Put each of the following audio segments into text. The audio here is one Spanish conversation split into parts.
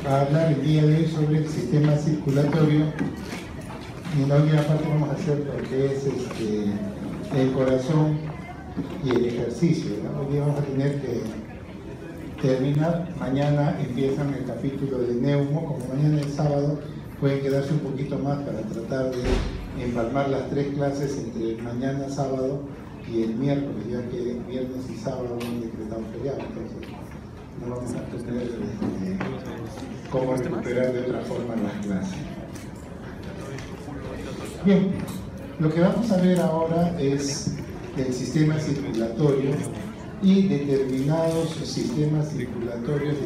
a hablar el día de hoy sobre el sistema circulatorio. Y en la última parte vamos a hacer lo que es el corazón y el ejercicio, ¿no? Hoy día vamos a tener que terminar. Mañana empiezan el capítulo de Neumo. Como mañana es sábado, pueden quedarse un poquito más para tratar de empalmar las 3 clases entre mañana sábado y el miércoles, ya que viernes y sábado han decretado feriado. Entonces no vamos a tener cómo recuperar de otra forma las clases. Bien, lo que vamos a ver ahora es el sistema circulatorio y determinados sistemas circulatorios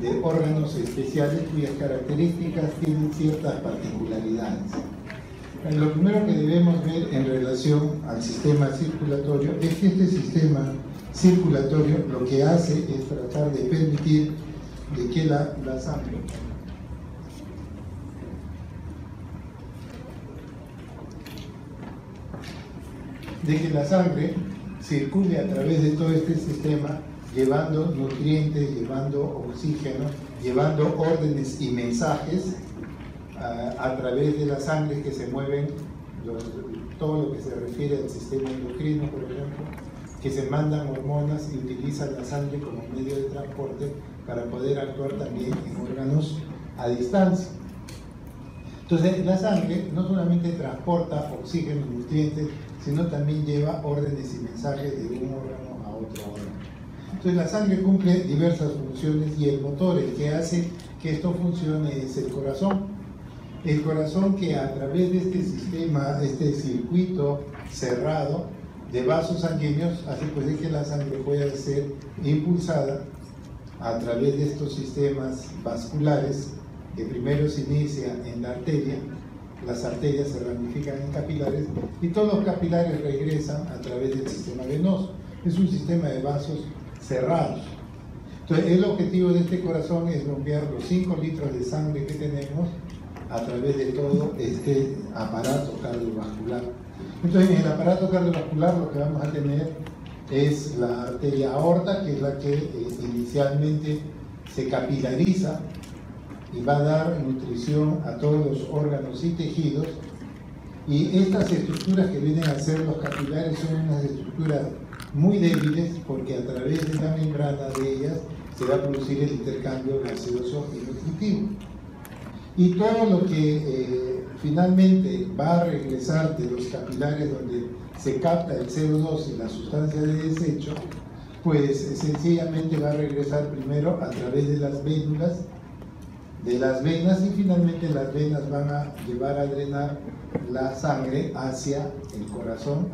de órganos especiales cuyas características tienen ciertas particularidades. Lo primero que debemos ver en relación al sistema circulatorio es que este sistema circulatorio lo que hace es tratar de permitir de que la sangre circule a través de todo este sistema, llevando nutrientes, llevando oxígeno, llevando órdenes y mensajes a través de la sangre que se mueven, todo lo que se refiere al sistema endocrino, por ejemplo, que se mandan hormonas y utilizan la sangre como medio de transporte para poder actuar también en órganos a distancia. Entonces, la sangre no solamente transporta oxígeno y nutrientes, sino también lleva órdenes y mensajes de un órgano a otro órgano. Entonces, la sangre cumple diversas funciones y el motor, el que hace que esto funcione, es el corazón. El corazón que a través de este sistema, este circuito cerrado de vasos sanguíneos, hace pues que la sangre pueda ser impulsada a través de estos sistemas vasculares, que primero se inicia en la arteria, las arterias se ramifican en capilares y todos los capilares regresan a través del sistema venoso. Es un sistema de vasos cerrados. Entonces, el objetivo de este corazón es bombear los 5 litros de sangre que tenemos a través de todo este aparato cardiovascular. Entonces, en el aparato cardiovascular lo que vamos a tener es la arteria aorta, que es la que inicialmente se capilariza y va a dar nutrición a todos los órganos y tejidos. Y estas estructuras que vienen a ser los capilares son unas estructuras muy débiles, porque a través de la membrana de ellas se va a producir el intercambio gaseoso y nutritivo. Y todo lo que finalmente va a regresar de los capilares donde se capta el CO2 y la sustancia de desecho, pues sencillamente va a regresar primero a través de las vénulas, de las venas, y finalmente las venas van a llevar a drenar la sangre hacia el corazón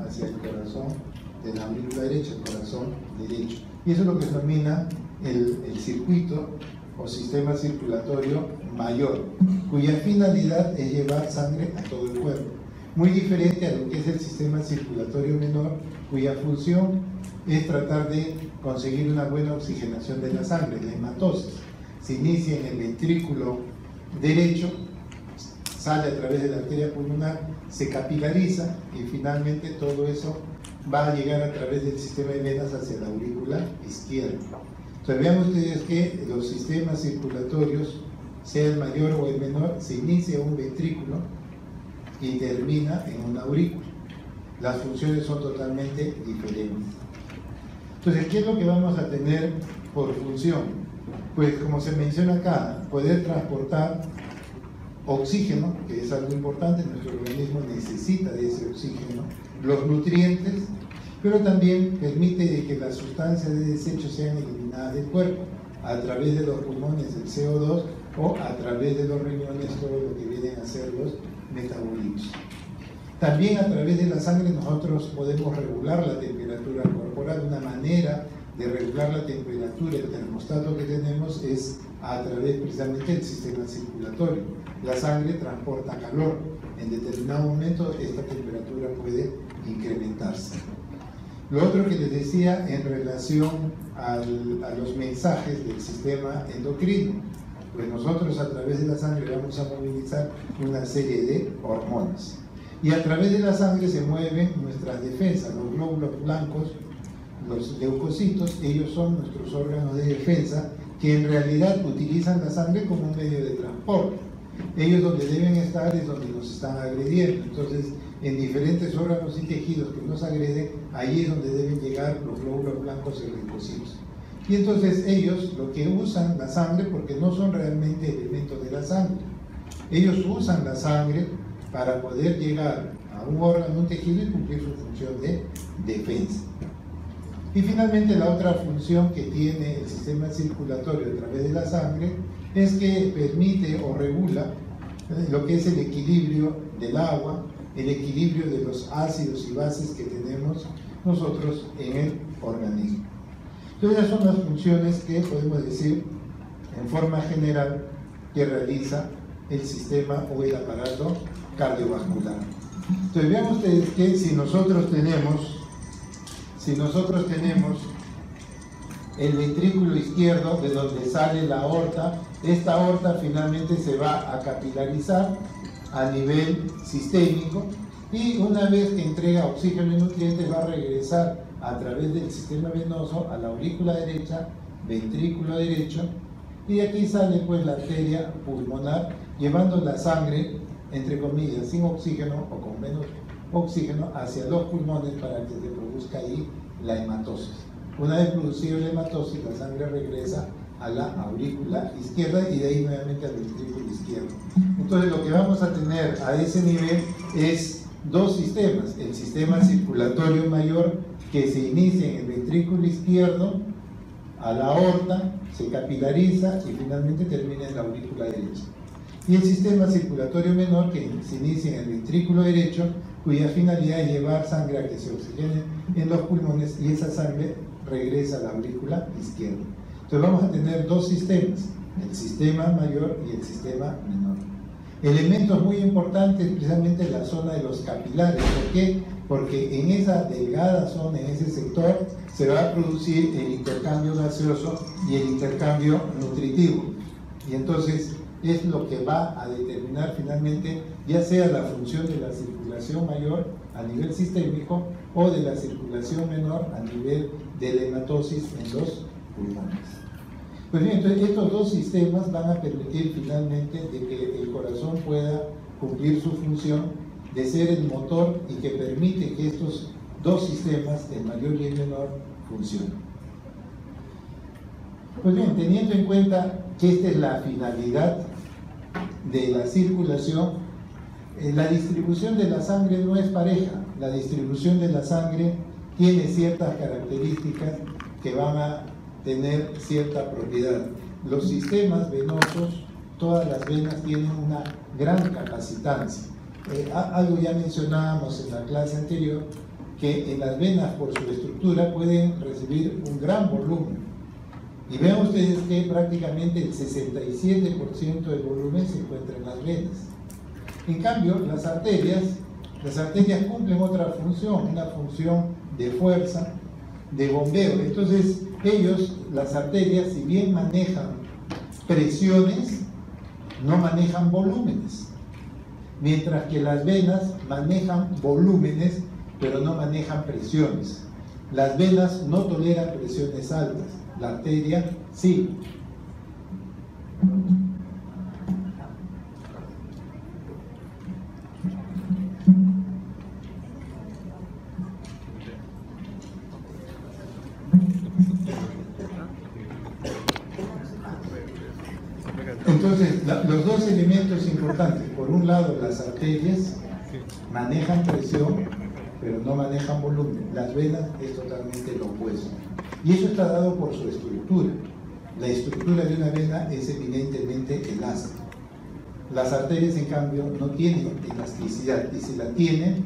de la aurícula derecha, el corazón derecho. Y eso es lo que se denomina el circuito o sistema circulatorio mayor, cuya finalidad es llevar sangre a todo el cuerpo. Muy diferente a lo que es el sistema circulatorio menor, cuya función es tratar de conseguir una buena oxigenación de la sangre, la hematosis. Se inicia en el ventrículo derecho, sale a través de la arteria pulmonar, se capilariza y finalmente todo eso va a llegar a través del sistema de venas hacia la aurícula izquierda. Entonces vean ustedes que los sistemas circulatorios, sea el mayor o el menor, se inicia en un ventrículo y termina en una aurícula. Las funciones son totalmente diferentes. Entonces, ¿qué es lo que vamos a tener por función? Pues como se menciona acá, poder transportar oxígeno, que es algo importante, nuestro organismo necesita de ese oxígeno, los nutrientes, pero también permite que las sustancias de desecho sean eliminadas del cuerpo a través de los pulmones, el CO2, o a través de los riñones, todo lo que vienen a ser los metabolitos. También a través de la sangre nosotros podemos regular la temperatura corporal. Una manera de regular la temperatura, el termostato que tenemos, es a través precisamente del sistema circulatorio. La sangre transporta calor. En determinado momento esta temperatura puede incrementarse. Lo otro que les decía en relación a los mensajes del sistema endocrino, pues nosotros a través de la sangre vamos a movilizar una serie de hormonas. Y a través de la sangre se mueven nuestras defensas, los glóbulos blancos, los leucocitos. Ellos son nuestros órganos de defensa que en realidad utilizan la sangre como un medio de transporte. Ellos donde deben estar es donde nos están agrediendo. Entonces, en diferentes órganos y tejidos que nos agreden, ahí es donde deben llegar los glóbulos blancos y linfocitos. Y entonces ellos lo que usan la sangre, porque no son realmente elementos de la sangre, ellos usan la sangre para poder llegar a un órgano, un tejido y cumplir su función de defensa. Y finalmente la otra función que tiene el sistema circulatorio a través de la sangre es que permite o regula lo que es el equilibrio del agua, el equilibrio de los ácidos y bases que tenemos nosotros en el organismo. Entonces esas son las funciones que podemos decir en forma general que realiza el sistema o el aparato cardiovascular. Entonces vean ustedes que si nosotros tenemos el ventrículo izquierdo de donde sale la aorta, esta aorta finalmente se va a capilarizar a nivel sistémico y una vez que entrega oxígeno y nutrientes va a regresar a través del sistema venoso a la aurícula derecha, ventrículo derecho, y de aquí sale pues la arteria pulmonar llevando la sangre, entre comillas, sin oxígeno o con menos oxígeno hacia los pulmones para que se produzca ahí la hematosis. Una vez producido la hematosis, la sangre regresa a la aurícula izquierda y de ahí nuevamente al ventrículo izquierdo. Entonces lo que vamos a tener a ese nivel es dos sistemas: el sistema circulatorio mayor que se inicia en el ventrículo izquierdo a la aorta, se capilariza y finalmente termina en la aurícula derecha, y el sistema circulatorio menor que se inicia en el ventrículo derecho, cuya finalidad es llevar sangre a que se oxigene en los pulmones y esa sangre regresa a la aurícula izquierda. Entonces vamos a tener dos sistemas, el sistema mayor y el sistema menor. Elementos muy importantes precisamente la zona de los capilares. ¿Por qué? Porque en esa delgada zona, en ese sector, se va a producir el intercambio gaseoso y el intercambio nutritivo. Y entonces es lo que va a determinar finalmente ya sea la función de la circulación mayor a nivel sistémico o de la circulación menor a nivel de la hematosis en los pulmones. Pues bien, entonces estos dos sistemas van a permitir finalmente de que el corazón pueda cumplir su función de ser el motor y que permite que estos dos sistemas, el mayor y el menor, funcionen. Pues bien, teniendo en cuenta que esta es la finalidad de la circulación, la distribución de la sangre no es pareja. La distribución de la sangre tiene ciertas características que van a tener cierta propiedad. Los sistemas venosos, todas las venas tienen una gran capacitancia. Algo ya mencionábamos en la clase anterior, que en las venas por su estructura pueden recibir un gran volumen. Y vean ustedes que prácticamente el 67% del volumen se encuentra en las venas. En cambio, las arterias cumplen otra función, una función de fuerza, de bombeo. Entonces, las arterias, si bien manejan presiones, no manejan volúmenes. Mientras que las venas manejan volúmenes, pero no manejan presiones. Las venas no toleran presiones altas, la arteria sí. Entonces, los dos elementos importantes, por un lado las arterias manejan presión, pero no manejan volumen. Las venas es totalmente lo opuesto. Y eso está dado por su estructura. La estructura de una vena es evidentemente elástica. Las arterias, en cambio, no tienen elasticidad, y si la tienen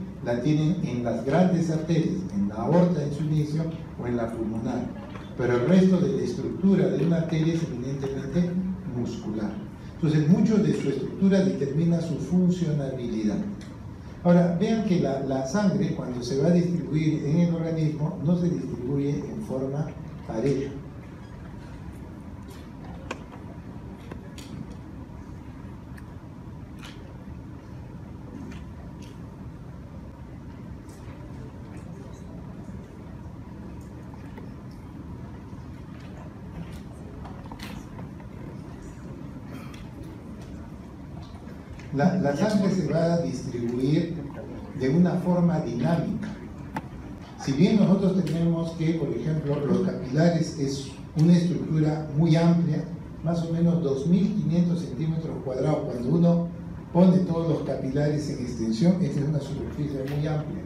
en las grandes arterias, en la aorta en su inicio o en la pulmonar. Pero el resto de la estructura de una arteria es evidentemente muscular. Entonces, mucho de su estructura determina su funcionabilidad. Ahora, vean que la sangre, cuando se va a distribuir en el organismo, no se distribuye en forma pareja. La sangre se va a distribuir de una forma dinámica. Si bien nosotros tenemos que, por ejemplo, los capilares es una estructura muy amplia, más o menos 2.500 centímetros cuadrados, cuando uno pone todos los capilares en extensión, esta es una superficie muy amplia.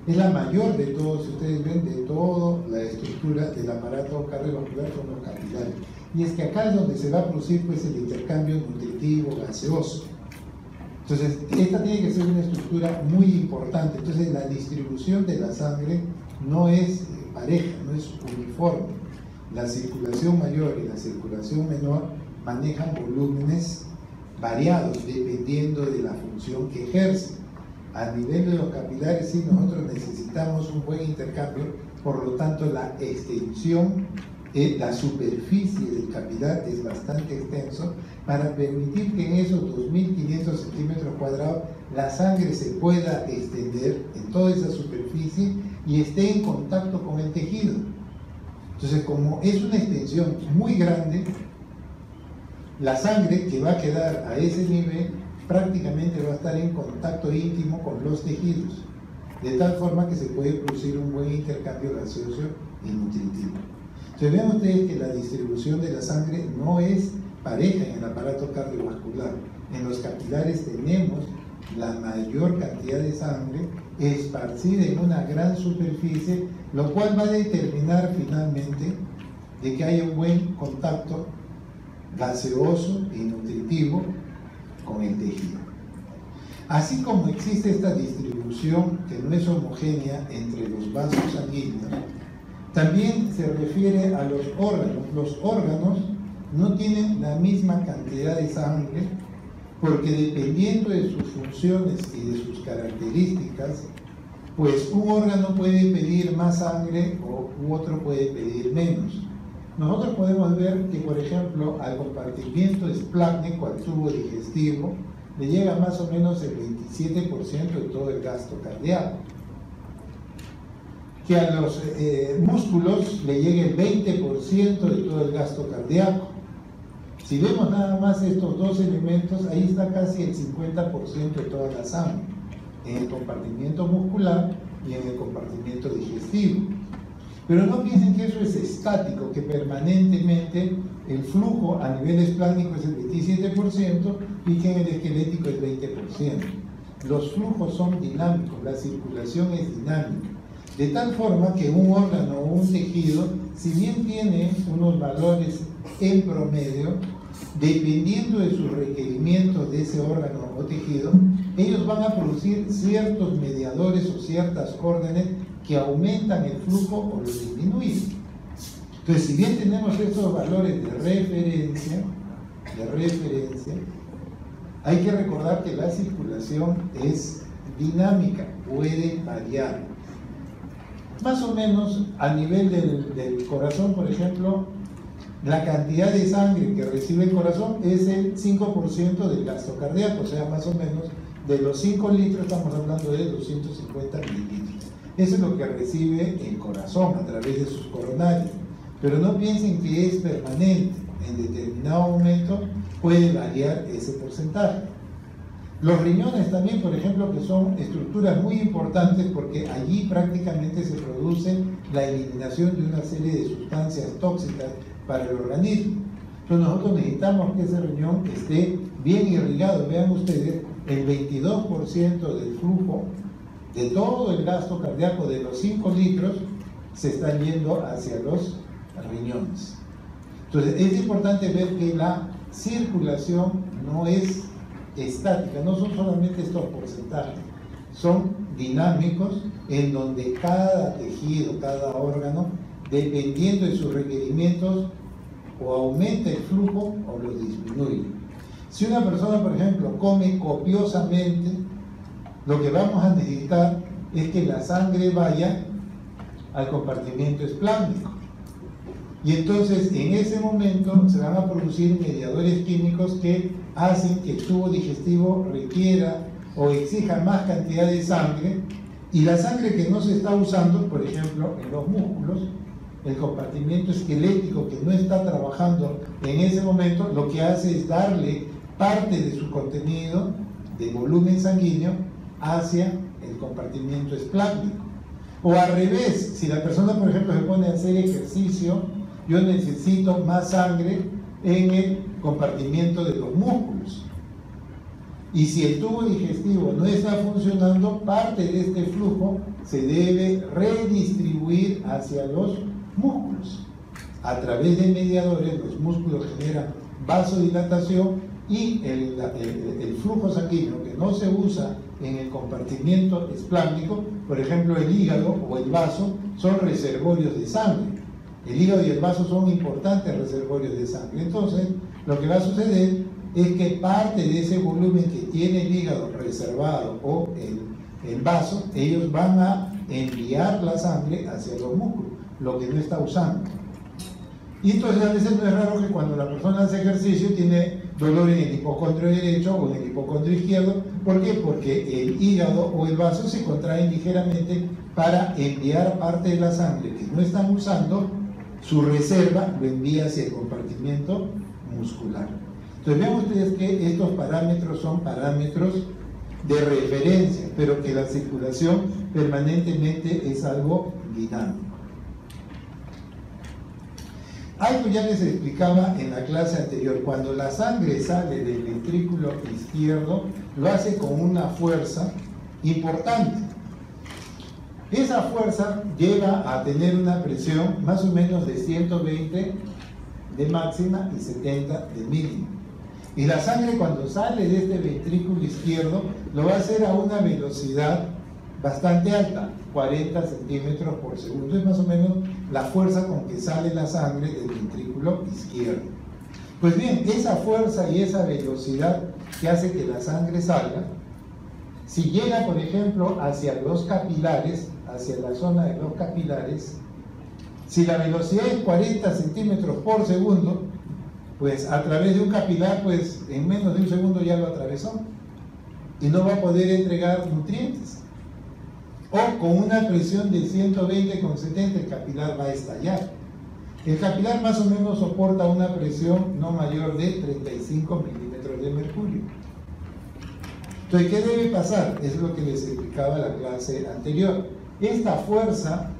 Es la mayor de todos, si ustedes ven, de toda la estructura del aparato cardiovascular son los capilares. Y es que acá es donde se va a producir pues, el intercambio nutritivo gaseoso. Entonces, esta tiene que ser una estructura muy importante. Entonces, la distribución de la sangre no es pareja, no es uniforme. La circulación mayor y la circulación menor manejan volúmenes variados dependiendo de la función que ejercen. A nivel de los capilares, sí, nosotros necesitamos un buen intercambio, por lo tanto, la extensión, la superficie del capilar es bastante extenso para permitir que en esos 2.500 centímetros cuadrados la sangre se pueda extender en toda esa superficie y esté en contacto con el tejido. Entonces, como es una extensión muy grande, la sangre que va a quedar a ese nivel prácticamente va a estar en contacto íntimo con los tejidos, de tal forma que se puede producir un buen intercambio gaseoso y nutritivo. Entonces vean ustedes que la distribución de la sangre no es pareja en el aparato cardiovascular. En los capilares tenemos la mayor cantidad de sangre esparcida en una gran superficie, lo cual va a determinar finalmente de que haya un buen contacto gaseoso y nutritivo con el tejido. Así como existe esta distribución que no es homogénea entre los vasos sanguíneos, también se refiere a los órganos. Los órganos no tienen la misma cantidad de sangre porque dependiendo de sus funciones y de sus características, pues un órgano puede pedir más sangre u otro puede pedir menos. Nosotros podemos ver que, por ejemplo, al compartimiento esplácnico, al tubo digestivo, le llega más o menos el 27% de todo el gasto cardíaco. Que a los músculos le llegue el 20% de todo el gasto cardíaco. Si vemos nada más estos dos elementos, ahí está casi el 50% de toda la sangre, en el compartimiento muscular y en el compartimiento digestivo. Pero no piensen que eso es estático, que permanentemente el flujo a nivel esplácnico es el 27% y que en el esquelético es 20%. Los flujos son dinámicos, la circulación es dinámica. De tal forma que un órgano o un tejido, si bien tiene unos valores en promedio, dependiendo de sus requerimientos de ese órgano o tejido, ellos van a producir ciertos mediadores o ciertas órdenes que aumentan el flujo o lo disminuyen. Entonces, si bien tenemos estos valores de referencia, hay que recordar que la circulación es dinámica, puede variar. Más o menos a nivel del corazón, por ejemplo, la cantidad de sangre que recibe el corazón es el 5% del gasto cardíaco, o sea, más o menos de los 5 litros estamos hablando de 250 mililitros. Eso es lo que recibe el corazón a través de sus coronarios. Pero no piensen que es permanente. En determinado momento puede variar ese porcentaje. Los riñones también, por ejemplo, que son estructuras muy importantes porque allí prácticamente se produce la eliminación de una serie de sustancias tóxicas para el organismo. Entonces nosotros necesitamos que ese riñón esté bien irrigado. Vean ustedes, el 22% del flujo de todo el gasto cardíaco de los 5 litros se está yendo hacia los riñones. Entonces es importante ver que la circulación no es estática, no son solamente estos porcentajes, son dinámicos en donde cada tejido, cada órgano, dependiendo de sus requerimientos, o aumenta el flujo o lo disminuye. Si una persona, por ejemplo, come copiosamente, lo que vamos a necesitar es que la sangre vaya al compartimiento esplácnico. Y entonces en ese momento se van a producir mediadores químicos que hacen que el tubo digestivo requiera o exija más cantidad de sangre, y la sangre que no se está usando, por ejemplo, en los músculos, el compartimiento esquelético que no está trabajando en ese momento, lo que hace es darle parte de su contenido de volumen sanguíneo hacia el compartimiento esplácnico. O al revés, si la persona, por ejemplo, se pone a hacer ejercicio, yo necesito más sangre en el compartimiento de los músculos. Y si el tubo digestivo no está funcionando, parte de este flujo se debe redistribuir hacia los músculos. A través de mediadores, los músculos generan vasodilatación y el flujo sanguíneo que no se usa en el compartimiento esplácnico, por ejemplo el hígado o el vaso, son reservorios de sangre. El hígado y el vaso son importantes reservorios de sangre. Entonces, lo que va a suceder es que parte de ese volumen que tiene el hígado reservado o el vaso, ellos van a enviar la sangre hacia los músculos, lo que no está usando. Y entonces a veces no es raro que cuando la persona hace ejercicio tiene dolor en el hipocondrio derecho o en el hipocondrio izquierdo. ¿Por qué? Porque el hígado o el vaso se contraen ligeramente para enviar parte de la sangre que no están usando, su reserva lo envía hacia el compartimiento muscular. Entonces vean ustedes que estos parámetros son parámetros de referencia, pero que la circulación permanentemente es algo dinámico. Algo ya les explicaba en la clase anterior: cuando la sangre sale del ventrículo izquierdo, lo hace con una fuerza importante. Esa fuerza lleva a tener una presión más o menos de 120 de máxima y 70 de mínima. Y la sangre, cuando sale de este ventrículo izquierdo, lo va a hacer a una velocidad bastante alta, 40 centímetros por segundo. Es más o menos la fuerza con que sale la sangre del ventrículo izquierdo. Pues bien, esa fuerza y esa velocidad que hace que la sangre salga, si llega, por ejemplo, hacia los capilares, hacia la zona de los capilares, si la velocidad es 40 centímetros por segundo, pues a través de un capilar, pues en menos de un segundo ya lo atravesó y no va a poder entregar nutrientes. O con una presión de 120/70 el capilar va a estallar. El capilar más o menos soporta una presión no mayor de 35 milímetros de mercurio. Entonces, ¿qué debe pasar? Es lo que les explicaba en la clase anterior. Esta fuerza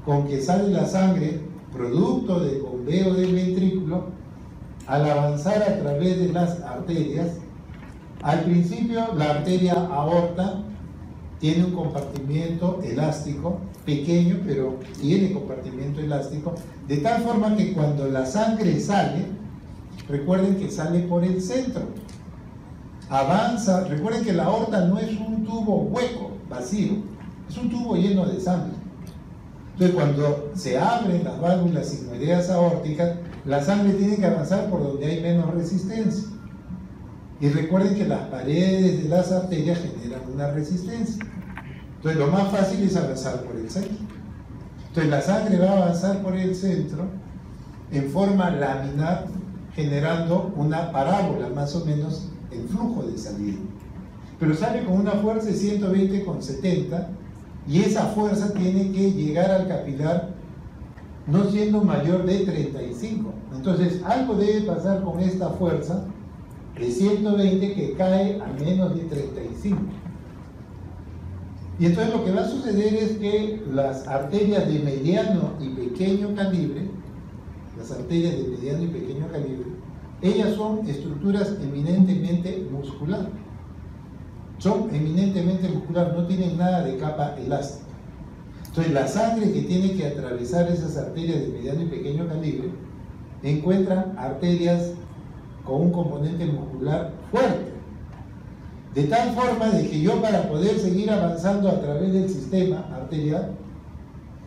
con que sale la sangre, producto del bombeo del ventrículo, al avanzar a través de las arterias, al principio la arteria aorta tiene un compartimiento elástico, pequeño, pero tiene compartimento elástico, de tal forma que cuando la sangre sale, recuerden que sale por el centro, avanza. Recuerden que la aorta no es un tubo hueco, vacío, es un tubo lleno de sangre. Entonces, cuando se abren las válvulas sigmoideas aórticas, la sangre tiene que avanzar por donde hay menos resistencia. Y recuerden que las paredes de las arterias generan una resistencia. Entonces, lo más fácil es avanzar por el centro. Entonces, la sangre va a avanzar por el centro en forma laminar, generando una parábola, más o menos, el flujo de salida. Pero sale con una fuerza de 120/70, y esa fuerza tiene que llegar al capilar no siendo mayor de 35. Entonces, algo debe pasar con esta fuerza de 120 que cae a menos de 35. Y entonces lo que va a suceder es que las arterias de mediano y pequeño calibre, ellas son estructuras eminentemente muscular. No tienen nada de capa elástica. Entonces, la sangre que tiene que atravesar esas arterias de mediano y pequeño calibre encuentran arterias con un componente muscular fuerte. De tal forma de que yo, para poder seguir avanzando a través del sistema arterial,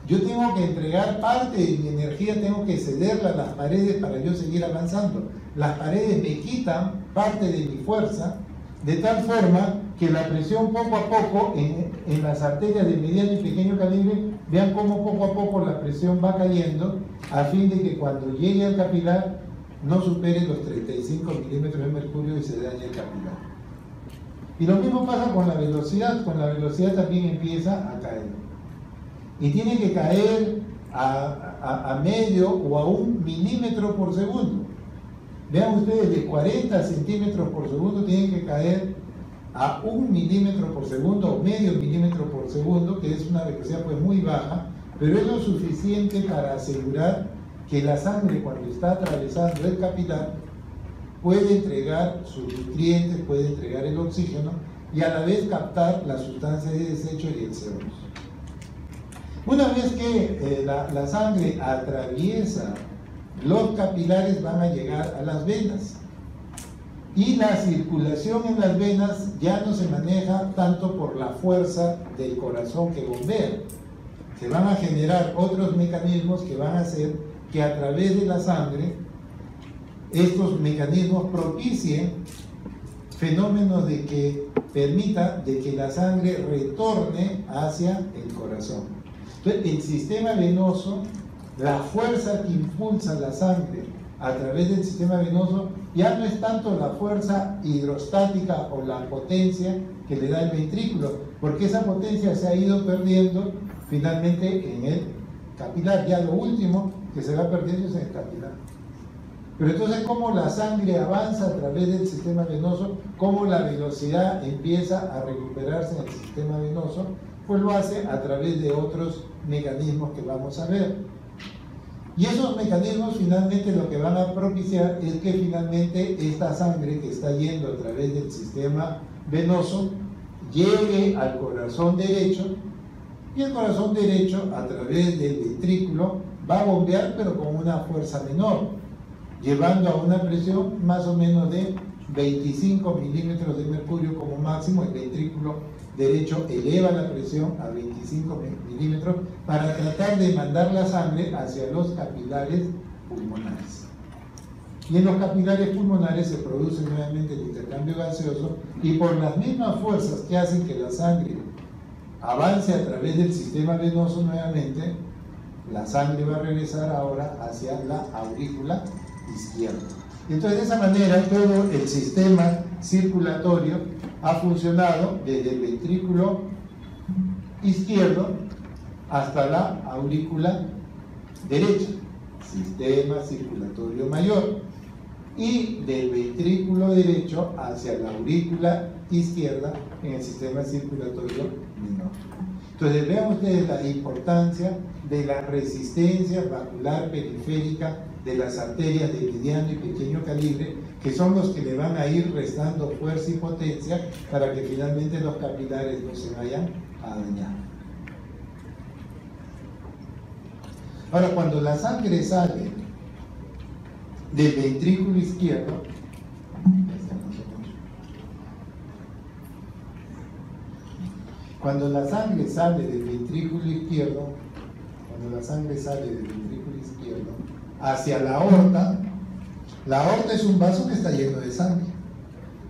yo tengo que entregar parte de mi energía, tengo que cederla a las paredes para yo seguir avanzando. Las paredes me quitan parte de mi fuerza, de tal forma que la presión poco a poco en las arterias de mediano y pequeño calibre, vean cómo poco a poco la presión va cayendo, a fin de que cuando llegue al capilar no supere los 35 milímetros de mercurio y se dañe el capilar. Y lo mismo pasa con la velocidad también empieza a caer. Y tiene que caer a medio o a 1 milímetro por segundo. Vean ustedes, de 40 centímetros por segundo tienen que caer a 1 milímetro por segundo o medio milímetro por segundo, que es una velocidad pues muy baja, pero es lo suficiente para asegurar que la sangre, cuando está atravesando el capilar, puede entregar sus nutrientes, puede entregar el oxígeno y a la vez captar las sustancias de desecho y el CO2. Una vez que la sangre atraviesa los capilares, van a llegar a las venas. Y la circulación en las venas ya no se maneja tanto por la fuerza del corazón que bombea. Se van a generar otros mecanismos que van a hacer que a través de la sangre estos mecanismos propicien fenómenos de que permita de que la sangre retorne hacia el corazón. Entonces, el sistema venoso, la fuerza que impulsa la sangre a través del sistema venoso, ya no es tanto la fuerza hidrostática o la potencia que le da el ventrículo, porque esa potencia se ha ido perdiendo finalmente en el capilar. Ya lo último que se va perdiendo es en el capilar. Pero entonces, ¿cómo la sangre avanza a través del sistema venoso? ¿Cómo la velocidad empieza a recuperarse en el sistema venoso? Pues lo hace a través de otros mecanismos que vamos a ver. Y esos mecanismos finalmente lo que van a propiciar es que finalmente esta sangre que está yendo a través del sistema venoso llegue al corazón derecho, y el corazón derecho a través del ventrículo va a bombear, pero con una fuerza menor, llevando a una presión más o menos de 25 milímetros de mercurio como máximo. El ventrículo derecho eleva la presión a 25 milímetros para tratar de mandar la sangre hacia los capilares pulmonares. Y en los capilares pulmonares se produce nuevamente el intercambio gaseoso, y por las mismas fuerzas que hacen que la sangre avance a través del sistema venoso nuevamente, la sangre va a regresar ahora hacia la aurícula izquierda. Entonces, de esa manera, todo el sistema circulatorio ha funcionado desde el ventrículo izquierdo hasta la aurícula derecha, sistema circulatorio mayor, y del ventrículo derecho hacia la aurícula izquierda en el sistema circulatorio menor. Entonces, vean ustedes la importancia de la resistencia vascular periférica de las arterias de mediano y pequeño calibre, que son los que le van a ir restando fuerza y potencia para que finalmente los capilares no se vayan a dañar. Ahora, cuando la sangre sale del ventrículo izquierdo, cuando la sangre sale del ventrículo izquierdo, hacia la aorta es un vaso que está lleno de sangre.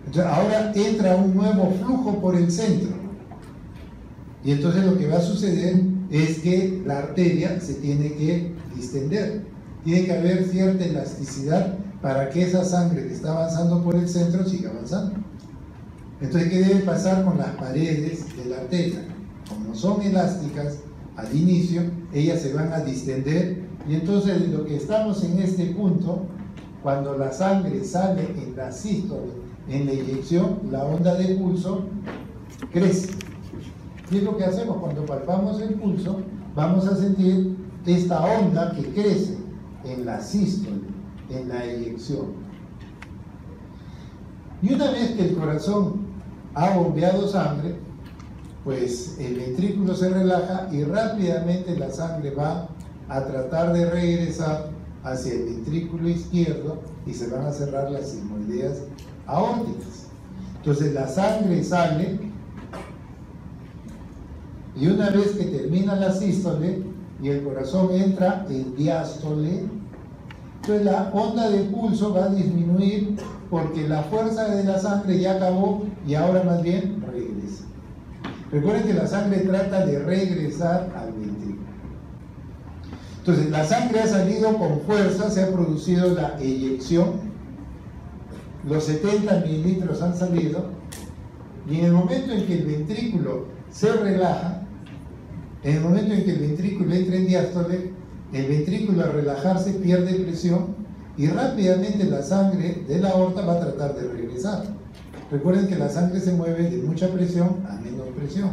Entonces, ahora entra un nuevo flujo por el centro. Y entonces lo que va a suceder es que la arteria se tiene que distender. Tiene que haber cierta elasticidad para que esa sangre que está avanzando por el centro siga avanzando. Entonces, ¿qué debe pasar con las paredes de la arteria? Como son elásticas al inicio, ellas se van a distender, y entonces lo que estamos en este punto, cuando la sangre sale en la sístole, en la inyección, la onda de pulso crece. Y es lo que hacemos cuando palpamos el pulso, vamos a sentir esta onda que crece en la sístole, en la eyección. Y una vez que el corazón ha bombeado sangre, pues el ventrículo se relaja y rápidamente la sangre va a tratar de regresar hacia el ventrículo izquierdo y se van a cerrar las sigmoideas aórticas. Entonces la sangre sale, y una vez que termina la sístole y el corazón entra en diástole, entonces la onda de pulso va a disminuir porque la fuerza de la sangre ya acabó y ahora más bien regresa. Recuerden que la sangre trata de regresar al ventrículo. Entonces la sangre ha salido con fuerza, se ha producido la eyección, los 70 mililitros han salido, y en el momento en que el ventrículo se relaja, en el momento en que el ventrículo entra en diástole, el ventrículo al relajarse pierde presión y rápidamente la sangre de la aorta va a tratar de regresar. Recuerden que la sangre se mueve de mucha presión a menos presión.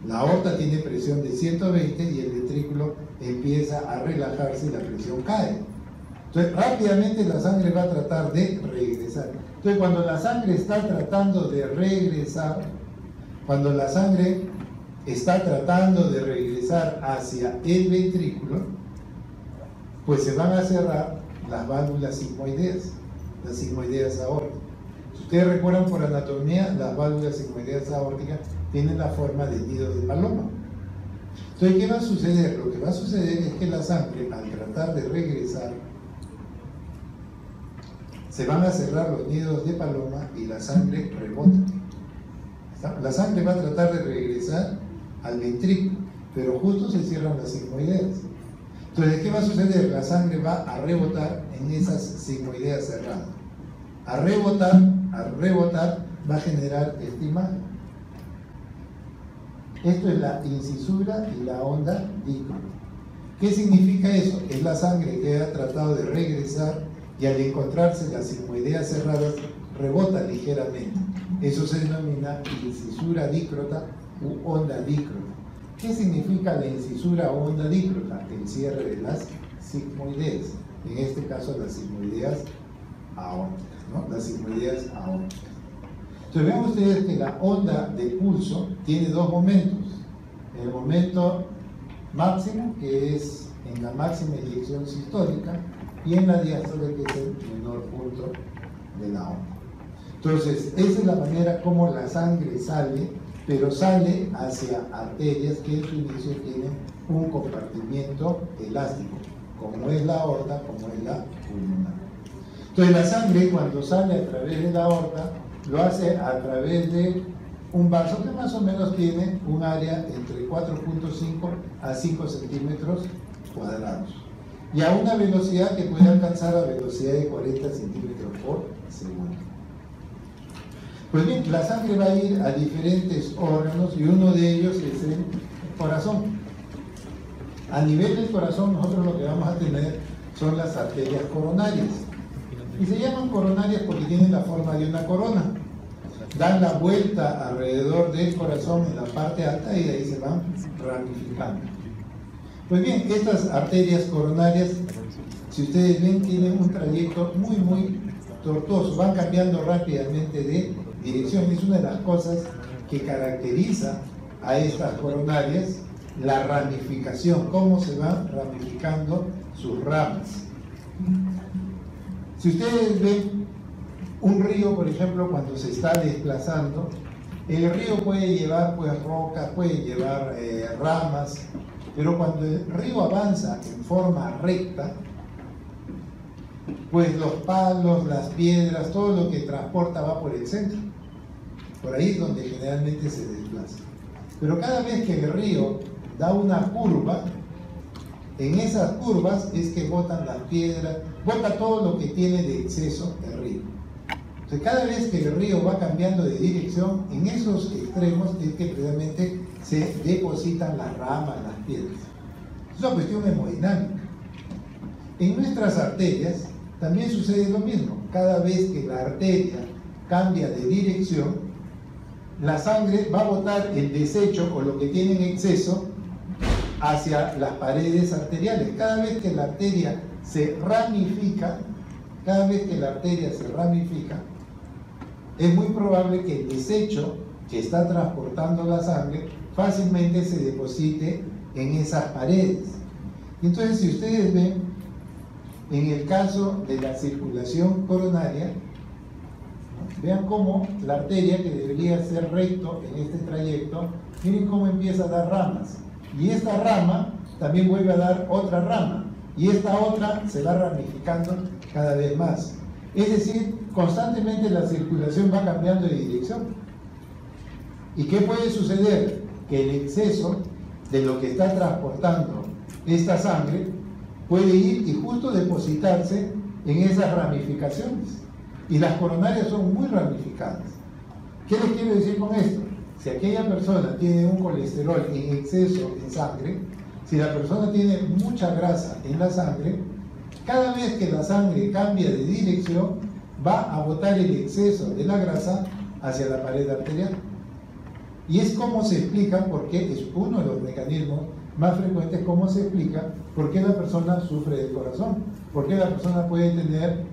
La aorta tiene presión de 120 y el ventrículo empieza a relajarse y la presión cae. Entonces, rápidamente la sangre va a tratar de regresar. Entonces, cuando la sangre está tratando de regresar, cuando la sangre está tratando de regresar hacia el ventrículo, pues se van a cerrar las válvulas sigmoideas, las sigmoideas aórticas. Si ustedes recuerdan por anatomía, las válvulas sigmoideas aórticas tienen la forma de nido de paloma. Entonces, ¿qué va a suceder? Lo que va a suceder es que la sangre, al tratar de regresar, se van a cerrar los nidos de paloma y la sangre rebota. La sangre va a tratar de regresar al ventrículo, pero justo se cierran las sigmoideas. Entonces, ¿qué va a suceder? La sangre va a rebotar en esas sigmoideas cerradas. A rebotar va a generar esta imagen. Esto es la incisura y la onda dícrota. ¿Qué significa eso? Es la sangre que ha tratado de regresar y al encontrarse las sigmoideas cerradas rebota ligeramente. Eso se denomina incisura dícrota u onda dícrota. ¿Qué significa la incisura o onda dícrota? El cierre de las sigmoideas, en este caso las sigmoideas aórticas, ¿no? Las sigmoideas aórticas. Entonces vean ustedes que la onda de pulso tiene dos momentos. El momento máximo, que es en la máxima eyección sistólica, y en la diástole, que es el menor punto de la onda. Entonces, esa es la manera como la sangre sale, pero sale hacia arterias que en su inicio tienen un compartimiento elástico, como es la aorta, como es la pulmonar. Entonces, la sangre, cuando sale a través de la aorta, lo hace a través de un vaso que más o menos tiene un área entre 4.5 a 5 centímetros cuadrados, y a una velocidad que puede alcanzar a velocidad de 40 centímetros por segundo. Pues bien, la sangre va a ir a diferentes órganos y uno de ellos es el corazón. A nivel del corazón, nosotros lo que vamos a tener son las arterias coronarias. Y se llaman coronarias porque tienen la forma de una corona. Dan la vuelta alrededor del corazón en la parte alta y de ahí se van ramificando. Pues bien, estas arterias coronarias, si ustedes ven, tienen un trayecto muy tortuoso, van cambiando rápidamente de dirección. Es una de las cosas que caracteriza a estas coronarias, la ramificación, cómo se van ramificando sus ramas. Si ustedes ven un río, por ejemplo, cuando se está desplazando, el río puede llevar pues rocas, puede llevar ramas, pero cuando el río avanza en forma recta, pues los palos, las piedras, todo lo que transporta va por el centro. Por ahí es donde generalmente se desplaza. Pero cada vez que el río da una curva, en esas curvas es que botan las piedras, bota todo lo que tiene de exceso el río. Entonces, cada vez que el río va cambiando de dirección, en esos extremos es que precisamente se depositan las ramas, las piedras. Es una cuestión hemodinámica. En nuestras arterias también sucede lo mismo. Cada vez que la arteria cambia de dirección, la sangre va a botar el desecho o lo que tiene en exceso hacia las paredes arteriales. Cada vez que la arteria se ramifica, es muy probable que el desecho que está transportando la sangre fácilmente se deposite en esas paredes. Entonces, si ustedes ven, en el caso de la circulación coronaria, vean cómo la arteria, que debería ser recto en este trayecto, miren cómo empieza a dar ramas. Y esta rama también vuelve a dar otra rama. Y esta otra se va ramificando cada vez más. Es decir, constantemente la circulación va cambiando de dirección. ¿Y qué puede suceder? Que el exceso de lo que está transportando esta sangre puede ir y justo depositarse en esas ramificaciones. Y las coronarias son muy ramificadas. ¿Qué les quiero decir con esto? Si aquella persona tiene un colesterol en exceso en sangre, si la persona tiene mucha grasa en la sangre, cada vez que la sangre cambia de dirección, va a botar el exceso de la grasa hacia la pared arterial. Y es como se explica, porque es uno de los mecanismos más frecuentes, cómo se explica por qué la persona sufre del corazón, por qué la persona puede tener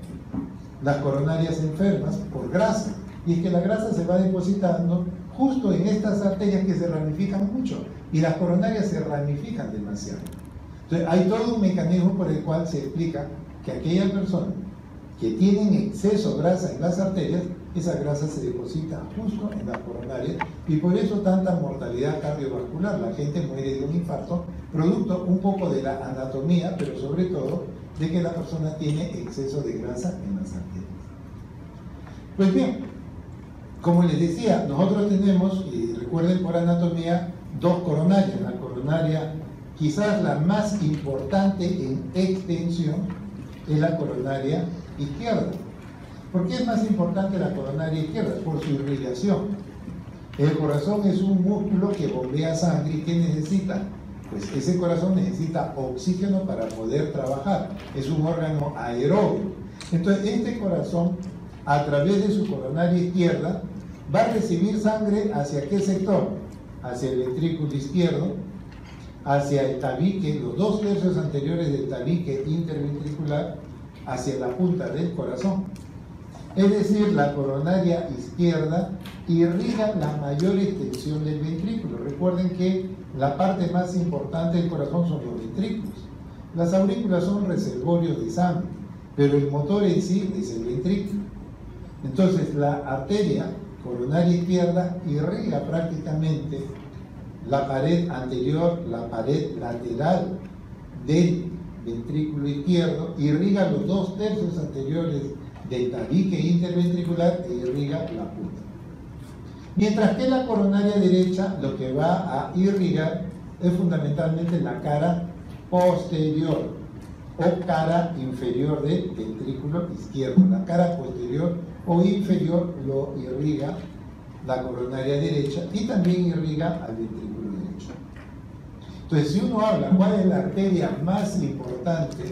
las coronarias enfermas por grasa. Y es que la grasa se va depositando justo en estas arterias que se ramifican mucho, y las coronarias se ramifican demasiado. Entonces hay todo un mecanismo por el cual se explica que aquellas personas que tienen exceso de grasa en las arterias, esa grasa se deposita justo en las coronarias, y por eso tanta mortalidad cardiovascular. La gente muere de un infarto, producto un poco de la anatomía, pero sobre todo de que la persona tiene exceso de grasa en las arterias. Pues bien, como les decía, nosotros tenemos, y recuerden por anatomía, dos coronarias. La coronaria, quizás la más importante en extensión, es la coronaria izquierda. ¿Por qué es más importante la coronaria izquierda? Por su irrigación. El corazón es un músculo que bombea sangre, y ¿qué necesita? Pues ese corazón necesita oxígeno para poder trabajar. Es un órgano aeróbico. Entonces, este corazón, a través de su coronaria izquierda, va a recibir sangre ¿hacia qué sector? Hacia el ventrículo izquierdo, hacia el tabique, los 2/3 anteriores del tabique interventricular, hacia la punta del corazón. Es decir, la coronaria izquierda irriga la mayor extensión del ventrículo. Recuerden que la parte más importante del corazón son los ventrículos. Las aurículas son reservorios de sangre, pero el motor en sí es el ventrículo. Entonces, la arteria coronaria izquierda irriga prácticamente la pared anterior, la pared lateral del ventrículo izquierdo, irriga los 2/3 anteriores del tabique interventricular e irriga la punta. Mientras que la coronaria derecha lo que va a irrigar es fundamentalmente la cara posterior o cara inferior del ventrículo izquierdo. La cara posterior o inferior lo irriga la coronaria derecha y también irriga al ventrículo derecho. Entonces, si uno habla cuál es la arteria más importante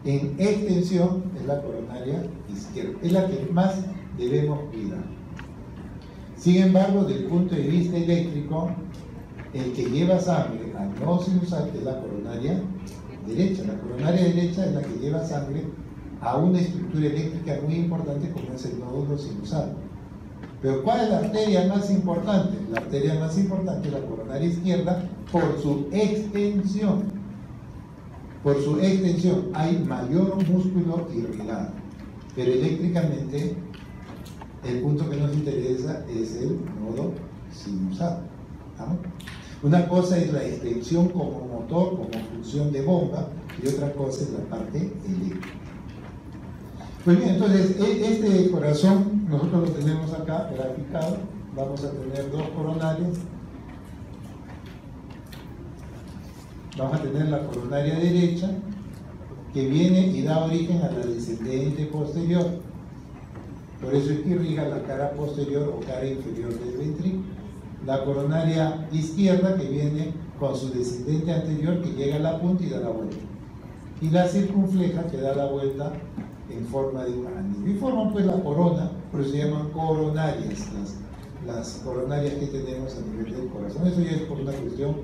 en extensión, es la coronaria izquierda, es la que más debemos cuidar. Sin embargo, desde el punto de vista eléctrico, el que lleva sangre al nodo sinusal es la coronaria derecha. La coronaria derecha es la que lleva sangre a una estructura eléctrica muy importante como es el nódulo sinusal. Pero ¿cuál es la arteria más importante? La arteria más importante es la coronaria izquierda por su extensión. Por su extensión hay mayor músculo irrigado, pero eléctricamente el punto que nos interesa es el nodo sinusal. ¿Vamos? Una cosa es la extensión como motor, como función de bomba, y otra cosa es la parte eléctrica. Pues bien, entonces este corazón nosotros lo tenemos acá graficado. Vamos a tener dos coronarias. Vamos a tener la coronaria derecha, que viene y da origen a la descendente posterior. Por eso es que irriga la cara posterior o cara inferior del ventrículo. La coronaria izquierda, que viene con su descendente anterior, que llega a la punta y da la vuelta. Y la circunfleja, que da la vuelta en forma de un anillo. Y forman pues la corona, por eso se llaman coronarias, las coronarias que tenemos a nivel del corazón. Eso ya es por una cuestión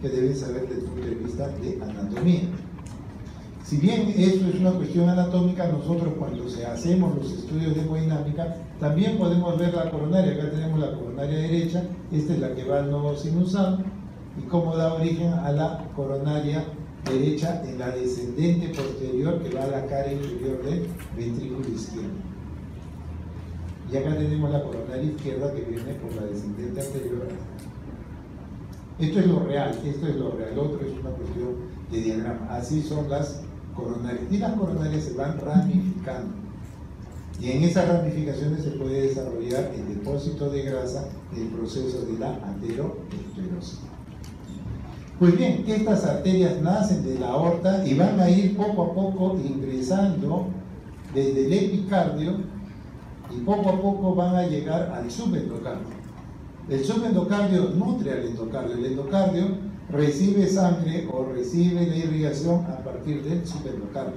que deben saber desde el punto de vista de anatomía. Si bien esto es una cuestión anatómica, nosotros cuando hacemos los estudios de hemodinámica también podemos ver la coronaria. Acá tenemos la coronaria derecha, esta es la que va al nodo sinusal, y cómo da origen a la coronaria derecha en la descendente posterior que va a la cara inferior del ventrículo izquierdo. Y acá tenemos la coronaria izquierda que viene por la descendente anterior. Esto es lo real, lo otro es una cuestión de diagrama. Así son las coronarias. Y las coronarias se van ramificando. Y en esas ramificaciones se puede desarrollar el depósito de grasa, el proceso de la aterosclerosis. Pues bien, estas arterias nacen de la aorta y van a ir poco a poco ingresando desde el epicardio y poco a poco van a llegar al subendocardio. El subendocardio nutre al endocardio. El endocardio recibe sangre o recibe la irrigación a partir del subendocardio.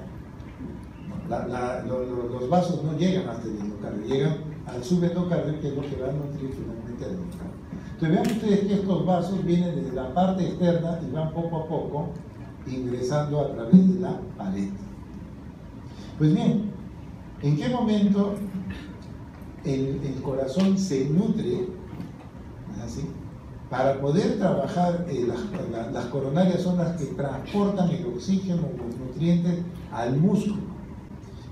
Los vasos no llegan hasta el endocardio, llegan al subendocardio, que es lo que va a nutrir finalmente al endocardio. Entonces vean ustedes que estos vasos vienen desde la parte externa y van poco a poco ingresando a través de la pared. Pues bien, ¿en qué momento el corazón se nutre? ¿Así? Para poder trabajar, las coronarias son las que transportan el oxígeno, los nutrientes al músculo.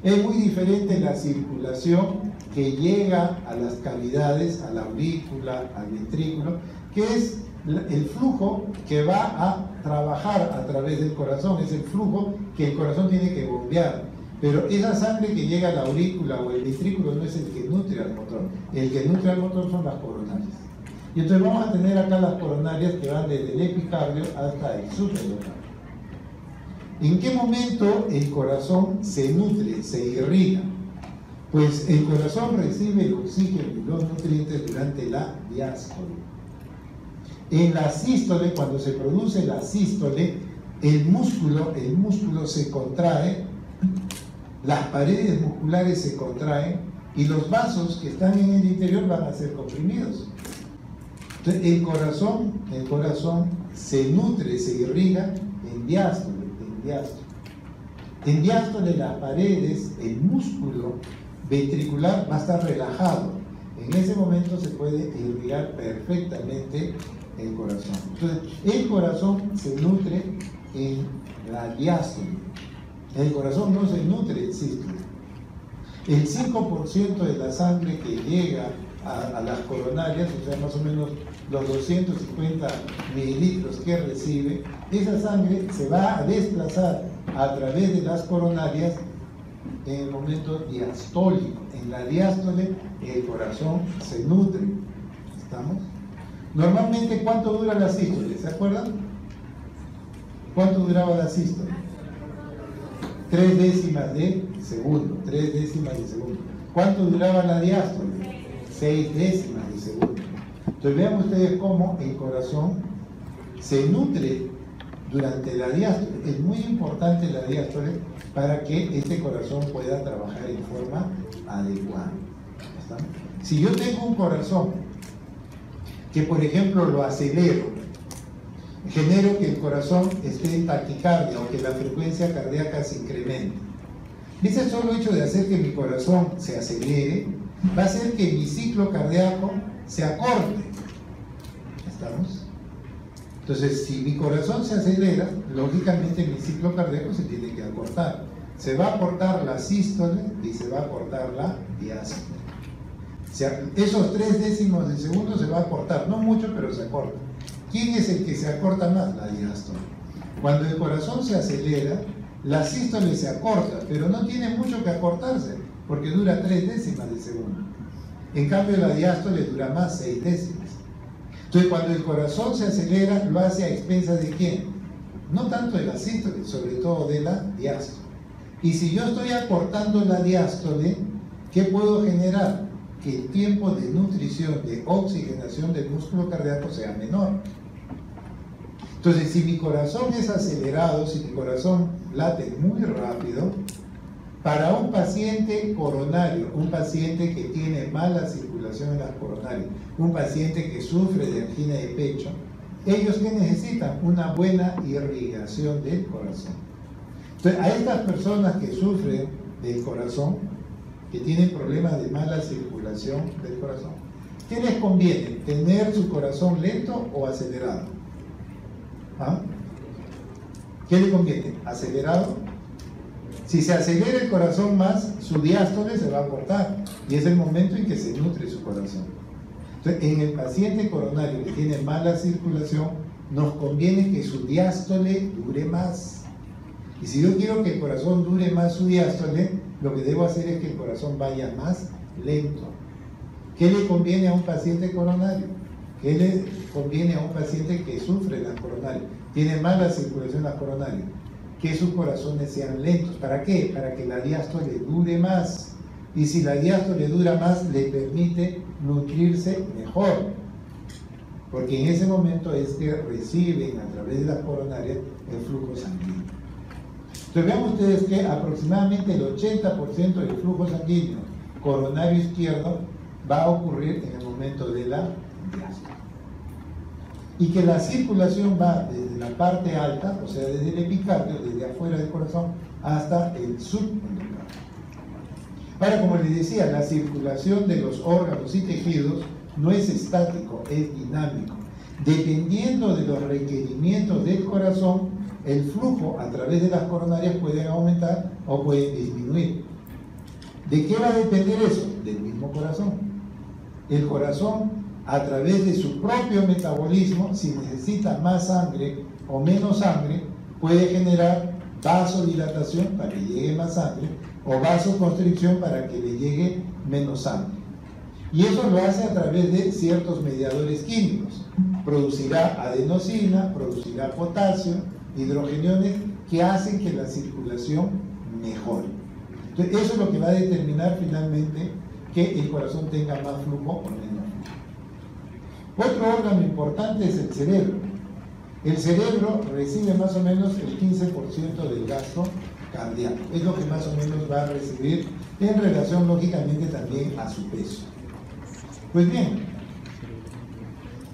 Es muy diferente la circulación que llega a las cavidades, a la aurícula, al ventrículo, que es el flujo que va a trabajar a través del corazón, es el flujo que el corazón tiene que bombear. Pero esa sangre que llega a la aurícula o el ventrículo no es el que nutre al motor, el que nutre al motor son las coronarias. Y entonces vamos a tener acá las coronarias que van desde el epicardio hasta el subendocardio. ¿En qué momento el corazón se nutre, se irriga? Pues el corazón recibe el oxígeno y los nutrientes durante la diástole. En la sístole, cuando se produce la sístole, el músculo se contrae, las paredes musculares se contraen y los vasos que están en el interior van a ser comprimidos. Entonces el corazón se nutre, se irriga en diástole. En diástole las paredes, el músculo ventricular va a estar relajado. En ese momento se puede irrigar perfectamente el corazón. Entonces, el corazón se nutre en la diástole. El corazón no se nutre en sístole. El 5% de la sangre que llega a las coronarias, o sea, más o menos los 250 mililitros que recibe, esa sangre se va a desplazar a través de las coronarias en el momento diastólico. En la diástole el corazón se nutre. ¿Estamos? Normalmente, ¿cuánto dura la sístole? ¿Se acuerdan? ¿Cuánto duraba la sístole? 3 décimas de segundo. 3 décimas de segundo. ¿Cuánto duraba la diástole? 6 décimas de segundo. Entonces vean ustedes cómo el corazón se nutre durante la diástole. Es muy importante la diástole para que este corazón pueda trabajar en forma adecuada. ¿Está? Si yo tengo un corazón que, por ejemplo, lo acelero, genero que el corazón esté en taquicardia o que la frecuencia cardíaca se incremente. Ese solo hecho de hacer que mi corazón se acelere va a hacer que mi ciclo cardíaco se acorte. ¿Estamos? Entonces, si mi corazón se acelera, lógicamente mi ciclo cardíaco se tiene que acortar. Se va a acortar la sístole y se va a acortar la diástole. O sea, esos 3 décimos de segundo se va a acortar, no mucho, pero se acorta. ¿Quién es el que se acorta más? La diástole. Cuando el corazón se acelera, la sístole se acorta, pero no tiene mucho que acortarse, porque dura 3 décimas de segundo. En cambio, la diástole dura más, 6 décimas. Entonces, cuando el corazón se acelera, lo hace a expensas de ¿quién? No tanto de la sístole, sobre todo de la diástole. Y si yo estoy acortando la diástole, ¿qué puedo generar? Que el tiempo de nutrición, de oxigenación del músculo cardíaco sea menor. Entonces, si mi corazón es acelerado, si mi corazón late muy rápido, para un paciente coronario, un paciente que tiene mala circulación en las coronarias, un paciente que sufre de angina de pecho, ellos que necesitan una buena irrigación del corazón. Entonces, a estas personas que sufren del corazón, que tienen problemas de mala circulación del corazón, ¿qué les conviene? ¿Tener su corazón lento o acelerado? ¿Ah? ¿Qué le conviene? ¿Acelerado? Si se acelera el corazón más, su diástole se va a cortar y es el momento en que se nutre su corazón. Entonces, en el paciente coronario que tiene mala circulación, nos conviene que su diástole dure más. Y si yo quiero que el corazón dure más su diástole, lo que debo hacer es que el corazón vaya más lento. ¿Qué le conviene a un paciente coronario? ¿Qué le conviene a un paciente que sufre las coronarias? Tiene mala circulación en las coronarias. Que sus corazones sean lentos. ¿Para qué? Para que la diástole dure más. Y si la diástole dura más, le permite nutrirse mejor. Porque en ese momento es que reciben a través de las coronarias el flujo sanguíneo. Entonces vean ustedes que aproximadamente el 80% del flujo sanguíneo coronario izquierdo va a ocurrir en el momento de la diástole. Y que la circulación va desde la parte alta, o sea, desde el epicardio, desde afuera del corazón, hasta el subendocardio. Ahora, como les decía, la circulación de los órganos y tejidos no es estático, es dinámico. Dependiendo de los requerimientos del corazón, el flujo a través de las coronarias puede aumentar o puede disminuir. ¿De qué va a depender eso? Del mismo corazón. El corazón, a través de su propio metabolismo, si necesita más sangre o menos sangre, puede generar vasodilatación para que llegue más sangre o vasoconstricción para que le llegue menos sangre. Y eso lo hace a través de ciertos mediadores químicos. Producirá adenosina, producirá potasio, hidrogeniones que hacen que la circulación mejore. Entonces, eso es lo que va a determinar finalmente que el corazón tenga más flujo o menos flujo. Otro órgano importante es el cerebro. El cerebro recibe más o menos el 15% del gasto cardíaco. Es lo que más o menos va a recibir en relación, lógicamente, también a su peso. Pues bien,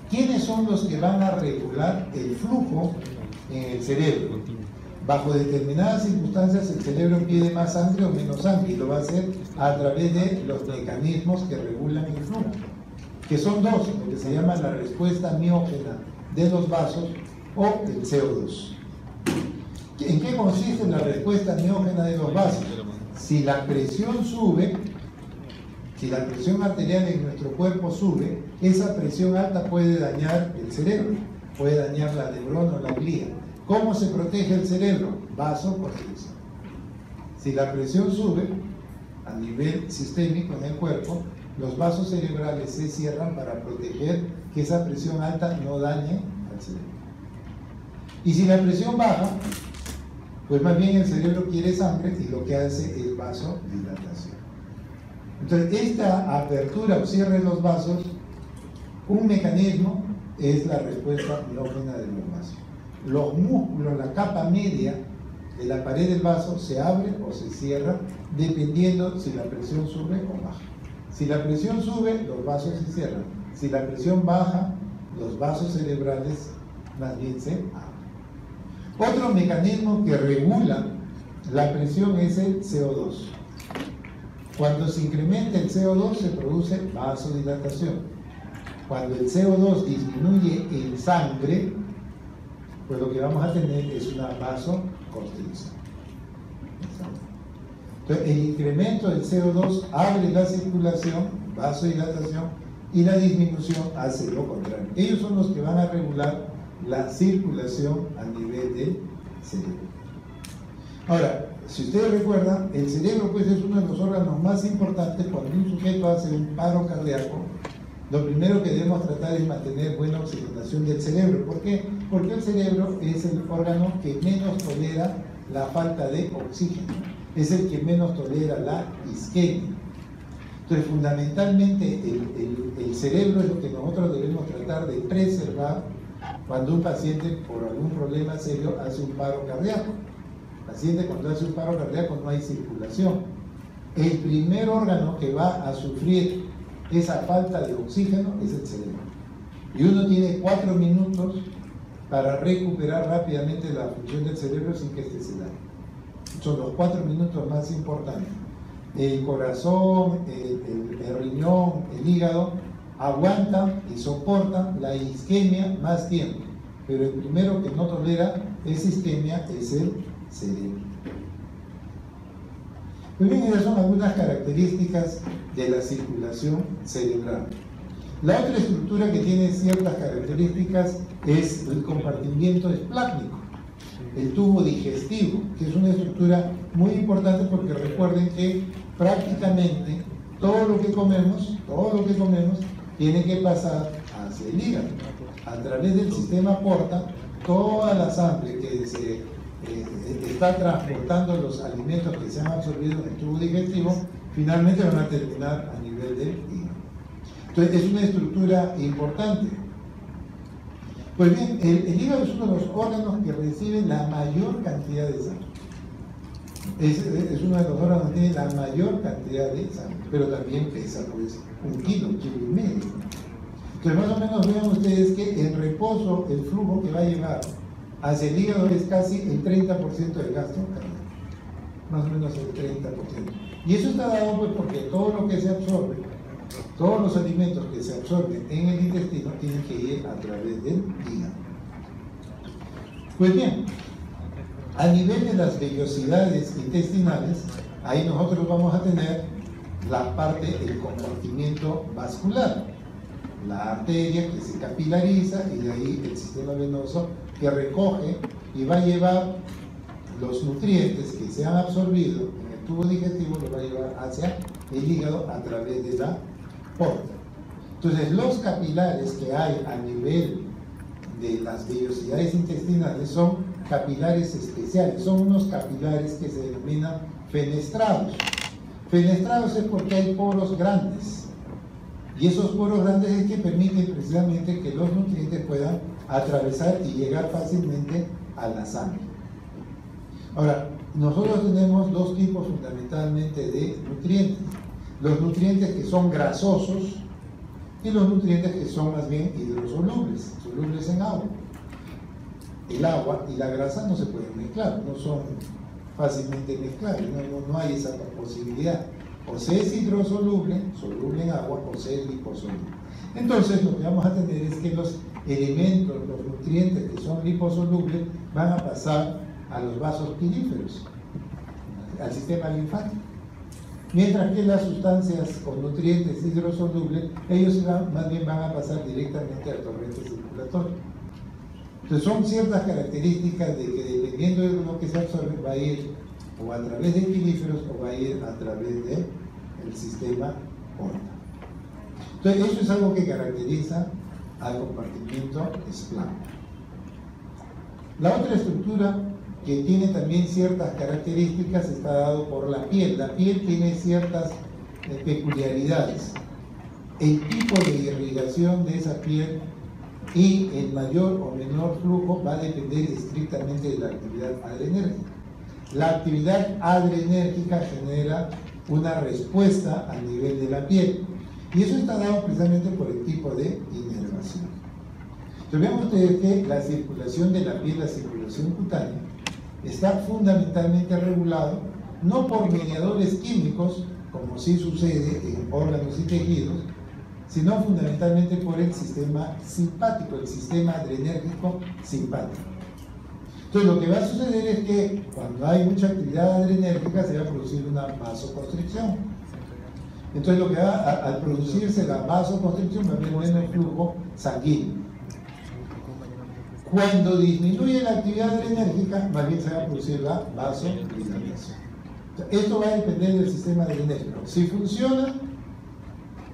¿quiénes son los que van a regular el flujo en el cerebro? Bajo determinadas circunstancias el cerebro pide más sangre o menos sangre y lo va a hacer a través de los mecanismos que regulan el flujo, que son dos, lo que se llama la respuesta miógena de los vasos o el CO2. ¿En qué consiste la respuesta miógena de los vasos? Si la presión sube, si la presión arterial en nuestro cuerpo sube, esa presión alta puede dañar el cerebro, puede dañar la neurona o la glía. ¿Cómo se protege el cerebro? Vasoconstricción. Si la presión sube a nivel sistémico en el cuerpo, los vasos cerebrales se cierran para proteger que esa presión alta no dañe al cerebro. Y si la presión baja, pues más bien el cerebro quiere sangre y lo que hace es vasodilatación. Entonces, esta apertura o cierre de los vasos, un mecanismo es la respuesta miógena de los vasos. Los músculos, la capa media de la pared del vaso se abre o se cierra dependiendo si la presión sube o baja. Si la presión sube, los vasos se cierran. Si la presión baja, los vasos cerebrales más bien se abren. Otro mecanismo que regula la presión es el CO2. Cuando se incrementa el CO2 se produce vasodilatación. Cuando el CO2 disminuye en sangre, pues lo que vamos a tener es una vasoconstricción. Entonces, el incremento del CO2 abre la circulación, vasodilatación, y la disminución hace lo contrario. Ellos son los que van a regular la circulación a nivel del cerebro. Ahora, si ustedes recuerdan, el cerebro pues es uno de los órganos más importantes. Cuando un sujeto hace un paro cardíaco, lo primero que debemos tratar es mantener buena oxigenación del cerebro. ¿Por qué? Porque el cerebro es el órgano que menos tolera la falta de oxígeno, es el que menos tolera la isquemia. Entonces, fundamentalmente, el cerebro es lo que nosotros debemos tratar de preservar cuando un paciente, por algún problema serio, hace un paro cardíaco. El paciente, cuando hace un paro cardíaco, no hay circulación. El primer órgano que va a sufrir esa falta de oxígeno es el cerebro. Y uno tiene 4 minutos para recuperar rápidamente la función del cerebro sin que éste se dañe. Son los 4 minutos más importantes. El corazón, el riñón, el hígado aguantan y soportan la isquemia más tiempo, pero el primero que no tolera esa isquemia es el cerebro. Muy bien, esas son algunas características de la circulación cerebral. La otra estructura que tiene ciertas características es el compartimiento esplácnico, el tubo digestivo, que es una estructura muy importante porque recuerden que prácticamente todo lo que comemos tiene que pasar hacia el hígado. A través del sistema porta toda la sangre que se está transportando los alimentos que se han absorbido en el tubo digestivo, finalmente van a terminar a nivel del hígado. Entonces es una estructura importante. Pues bien, el hígado es uno de los órganos que recibe la mayor cantidad de sangre. es uno de los órganos que tiene la mayor cantidad de sangre, pero también pesa pues 1 kilo, 1,5 kilos. Entonces más o menos vean ustedes que en reposo el flujo que va a llevar hacia el hígado es casi el 30% del gasto cardíaco, más o menos el 30%. Y eso está dado pues porque todo lo que se absorbe, todos los alimentos que se absorben en el intestino tienen que ir a través del hígado. Pues bien, a nivel de las vellosidades intestinales, ahí nosotros vamos a tener la parte del compartimiento vascular, la arteria que se capilariza y de ahí el sistema venoso que recoge y va a llevar los nutrientes que se han absorbido en el tubo digestivo, lo va a llevar hacia el hígado a través de la porta. Entonces los capilares que hay a nivel de las vellosidades intestinales son capilares especiales, son unos capilares que se denominan fenestrados. Fenestrados es porque hay poros grandes y esos poros grandes es que permiten precisamente que los nutrientes puedan atravesar y llegar fácilmente a la sangre. Ahora, nosotros tenemos dos tipos fundamentalmente de nutrientes: los nutrientes que son grasosos y los nutrientes que son más bien hidrosolubles, solubles en agua. El agua y la grasa no se pueden mezclar, no son fácilmente mezclables, no hay esa posibilidad. O se es hidrosoluble, soluble en agua, o se es liposoluble. Entonces lo que vamos a tener es que los elementos, los nutrientes que son liposolubles van a pasar a los vasos pilíferos, al sistema linfático. Mientras que las sustancias o nutrientes hidrosolubles, ellos más bien van a pasar directamente al torrente circulatorio. Entonces son ciertas características de que dependiendo de lo que se absorbe va a ir o a través de pilíferos o va a ir a través del sistema porta. Entonces eso es algo que caracteriza al compartimiento esplano. La otra estructura que tiene también ciertas características está dado por la piel. La piel tiene ciertas peculiaridades. El tipo de irrigación de esa piel y el mayor o menor flujo va a depender estrictamente de la actividad adrenérgica. La actividad adrenérgica genera una respuesta a nivel de la piel y eso está dado precisamente por el tipo de inervación. Entonces vean ustedes que la circulación de la piel, la circulación cutánea, está fundamentalmente regulado no por mediadores químicos, como sí sucede en órganos y tejidos, sino fundamentalmente por el sistema simpático, el sistema adrenérgico simpático. Entonces lo que va a suceder es que cuando hay mucha actividad adrenérgica se va a producir una vasoconstricción. Entonces lo que va al producirse la vasoconstricción va a haber menos flujo sanguíneo. Cuando disminuye la actividad adrenérgica, más bien se va a producir la vasodilatación. Esto va a depender del sistema adrenérgico. Si funciona,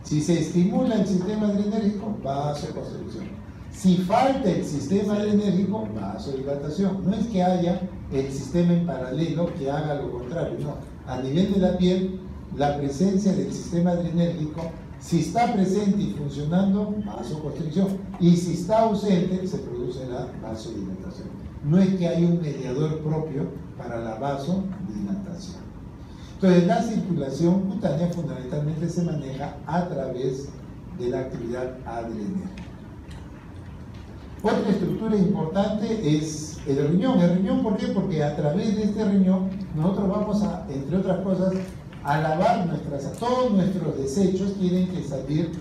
si se estimula el sistema adrenérgico, vasoconstricción. Si falta el sistema adrenérgico, vasodilatación. No es que haya el sistema en paralelo que haga lo contrario, no. A nivel de la piel, la presencia del sistema adrenérgico, si está presente y funcionando, vasoconstricción. Y si está ausente, se produce la vasodilatación. No es que haya un mediador propio para la vasodilatación. Entonces, la circulación cutánea fundamentalmente se maneja a través de la actividad adrenérgica. Otra estructura importante es el riñón. El riñón, ¿por qué? Porque a través de este riñón nosotros vamos a, entre otras cosas, a lavar todos nuestros desechos tienen que salir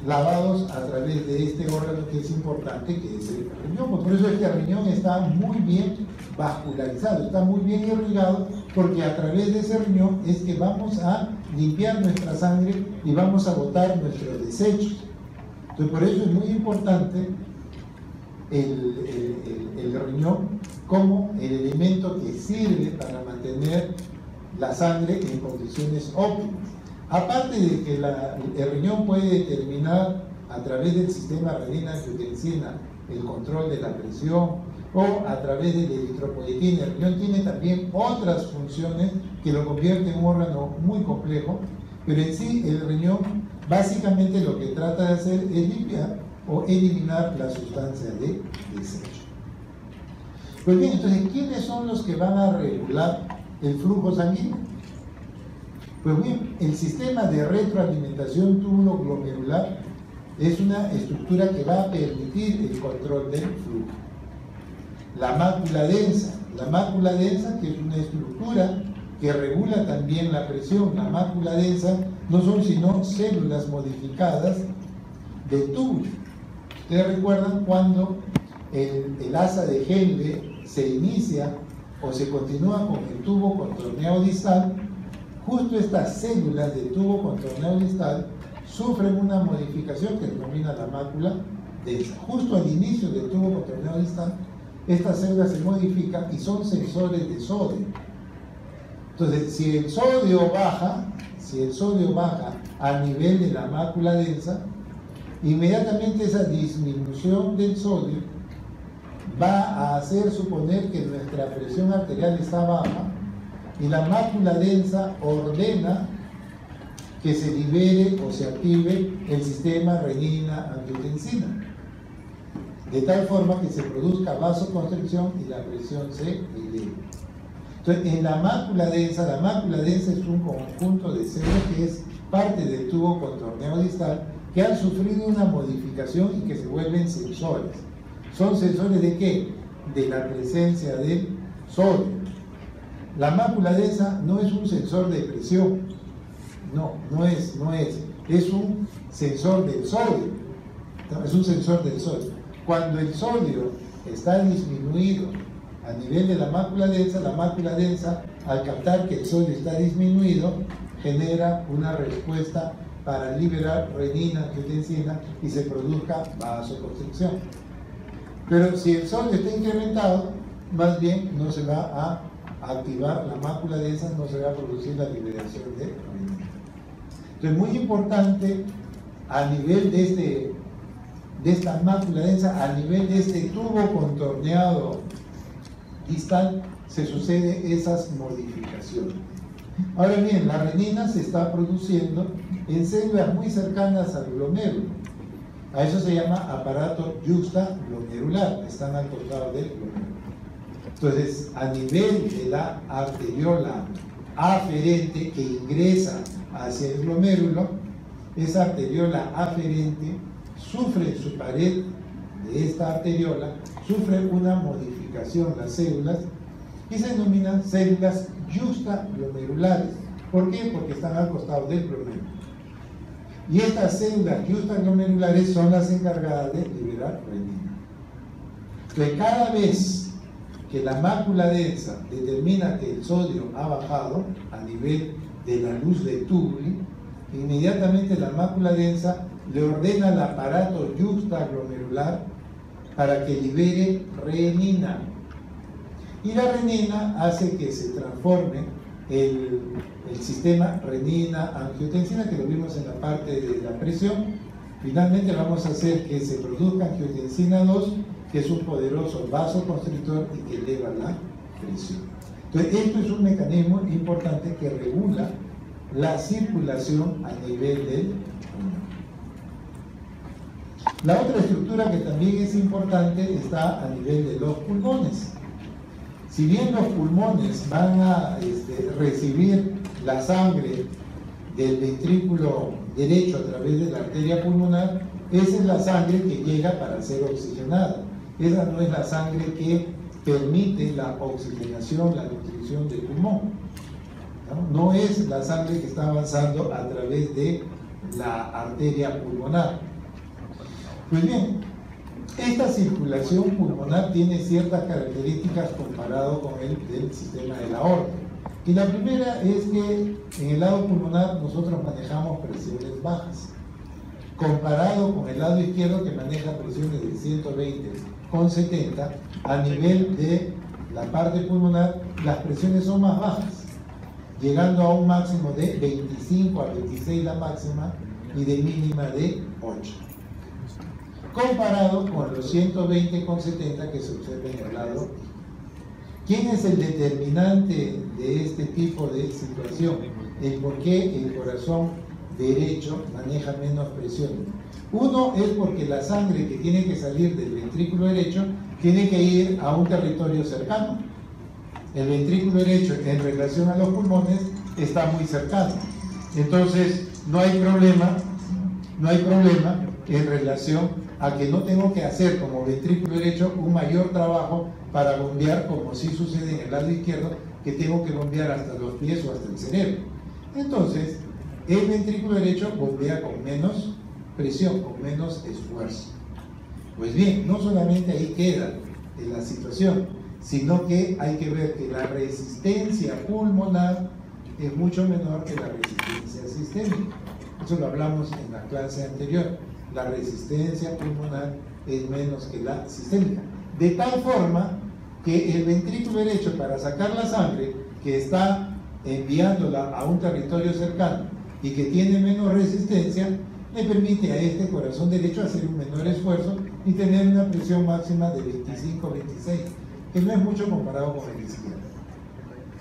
lavados a través de este órgano que es importante, que es el riñón. Por eso es que el riñón está muy bien vascularizado, está muy bien irrigado, porque a través de ese riñón es que vamos a limpiar nuestra sangre y vamos a botar nuestros desechos. Entonces por eso es muy importante el riñón como el elemento que sirve para mantener la sangre en condiciones óptimas. Aparte de que el riñón puede determinar a través del sistema renina-angiotensina el control de la presión o a través de la eritropoyetina, el riñón tiene también otras funciones que lo convierte en un órgano muy complejo, pero en sí el riñón básicamente lo que trata de hacer es limpiar o eliminar la sustancia de desecho. Pues bien, entonces, ¿quiénes son los que van a regular el flujo sanguíneo. Pues bien, el sistema de retroalimentación túbulo-glomerular es una estructura que va a permitir el control del flujo. La mácula densa, que es una estructura que regula también la presión. La mácula densa no son sino células modificadas de túbulo. Ustedes recuerdan cuando el asa de Henle se inicia o se continúa con el tubo contorneado distal. Justo estas células del tubo contorneado distal sufren una modificación que denomina la mácula densa. Justo al inicio del tubo contorneado distal, estas células se modifican y son sensores de sodio. Entonces, si el sodio baja a nivel de la mácula densa, inmediatamente esa disminución del sodio va a hacer suponer que nuestra presión arterial está baja y la mácula densa ordena que se libere o se active el sistema renina-angiotensina, de tal forma que se produzca vasoconstricción y la presión se eleve. Entonces, en la mácula densa es un conjunto de células que es parte del tubo contorneado distal que han sufrido una modificación y que se vuelven sensores. ¿Son sensores de qué? De la presencia del sodio. La mácula densa no es un sensor de presión, no es. Es un sensor del sodio. Es un sensor del sodio. Cuando el sodio está disminuido a nivel de la mácula densa, al captar que el sodio está disminuido, genera una respuesta para liberar renina, angiotensina y se produzca vasoconstricción. Pero si el sodio está incrementado, más bien no se va a activar la mácula densa, no se va a producir la liberación de renina. Entonces, muy importante a nivel de esta mácula densa, a nivel de este tubo contorneado distal, se suceden esas modificaciones. Ahora bien, la renina se está produciendo en células muy cercanas al glomérulo. A eso se llama aparato yuxtaglomerular, están al costado del glomérulo. Entonces, a nivel de la arteriola aferente que ingresa hacia el glomérulo, esa arteriola aferente sufre en su pared de esta arteriola, sufre una modificación las células y se denominan células yuxtaglomerulares. ¿Por qué? Porque están al costado del glomérulo. Y estas células yuxtaglomerulares son las encargadas de liberar renina. Entonces, cada vez que la mácula densa determina que el sodio ha bajado a nivel de la luz de Tubuli, inmediatamente la mácula densa le ordena al aparato yuxtaglomerular para que libere renina. Y la renina hace que se transforme el sistema renina-angiotensina, que lo vimos en la parte de la presión. Finalmente vamos a hacer que se produzca angiotensina 2, que es un poderoso vasoconstrictor y que eleva la presión. Entonces, esto es un mecanismo importante que regula la circulación a nivel del pulmón. La otra estructura que también es importante está a nivel de los pulmones. Si bien los pulmones van a recibir la sangre del ventrículo derecho a través de la arteria pulmonar, esa es la sangre que llega para ser oxigenada. Esa no es la sangre que permite la oxigenación, la nutrición del pulmón. No es la sangre que está avanzando a través de la arteria pulmonar. Pues bien, esta circulación pulmonar tiene ciertas características comparado con el del sistema de la aorta. Y la primera es que en el lado pulmonar nosotros manejamos presiones bajas, comparado con el lado izquierdo que maneja presiones de 120/70. A nivel de la parte pulmonar las presiones son más bajas, llegando a un máximo de 25 a 26 la máxima y de mínima de 8, comparado con los 120/70 que se observa en el lado. ¿Quién es el determinante de este tipo de situación? El por qué el corazón derecho maneja menos presión. Uno es porque la sangre que tiene que salir del ventrículo derecho tiene que ir a un territorio cercano. El ventrículo derecho en relación a los pulmones está muy cercano. Entonces, no hay problema en relación a que no tengo que hacer como ventrículo derecho un mayor trabajo para bombear, como sí sucede en el lado izquierdo, que tengo que bombear hasta los pies o hasta el cerebro. Entonces, el ventrículo derecho bombea con menos presión, con menos esfuerzo. Pues bien, no solamente ahí queda en la situación, sino que hay que ver que la resistencia pulmonar es mucho menor que la resistencia sistémica. Eso lo hablamos en la clase anterior. La resistencia pulmonar es menos que la sistémica. De tal forma que el ventrículo derecho, para sacar la sangre, que está enviándola a un territorio cercano y que tiene menos resistencia, le permite a este corazón derecho hacer un menor esfuerzo y tener una presión máxima de 25-26, que no es mucho comparado con el izquierdo.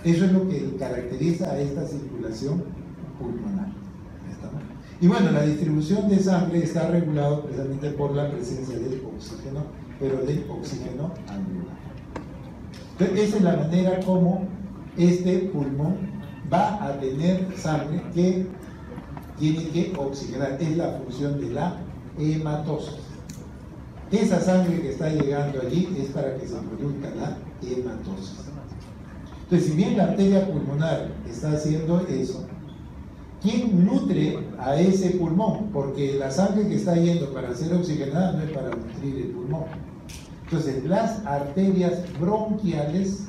Eso es lo que caracteriza a esta circulación pulmonar. Y bueno, la distribución de sangre está regulado precisamente por la presencia del oxígeno, pero del oxígeno anular. Entonces, esa es la manera como este pulmón va a tener sangre que tiene que oxigenar. Es la función de la hematosis. Esa sangre que está llegando allí es para que se produzca la hematosis. Entonces, si bien la arteria pulmonar está haciendo eso, ¿quién nutre a ese pulmón? Porque la sangre que está yendo para ser oxigenada no es para nutrir el pulmón. Entonces, las arterias bronquiales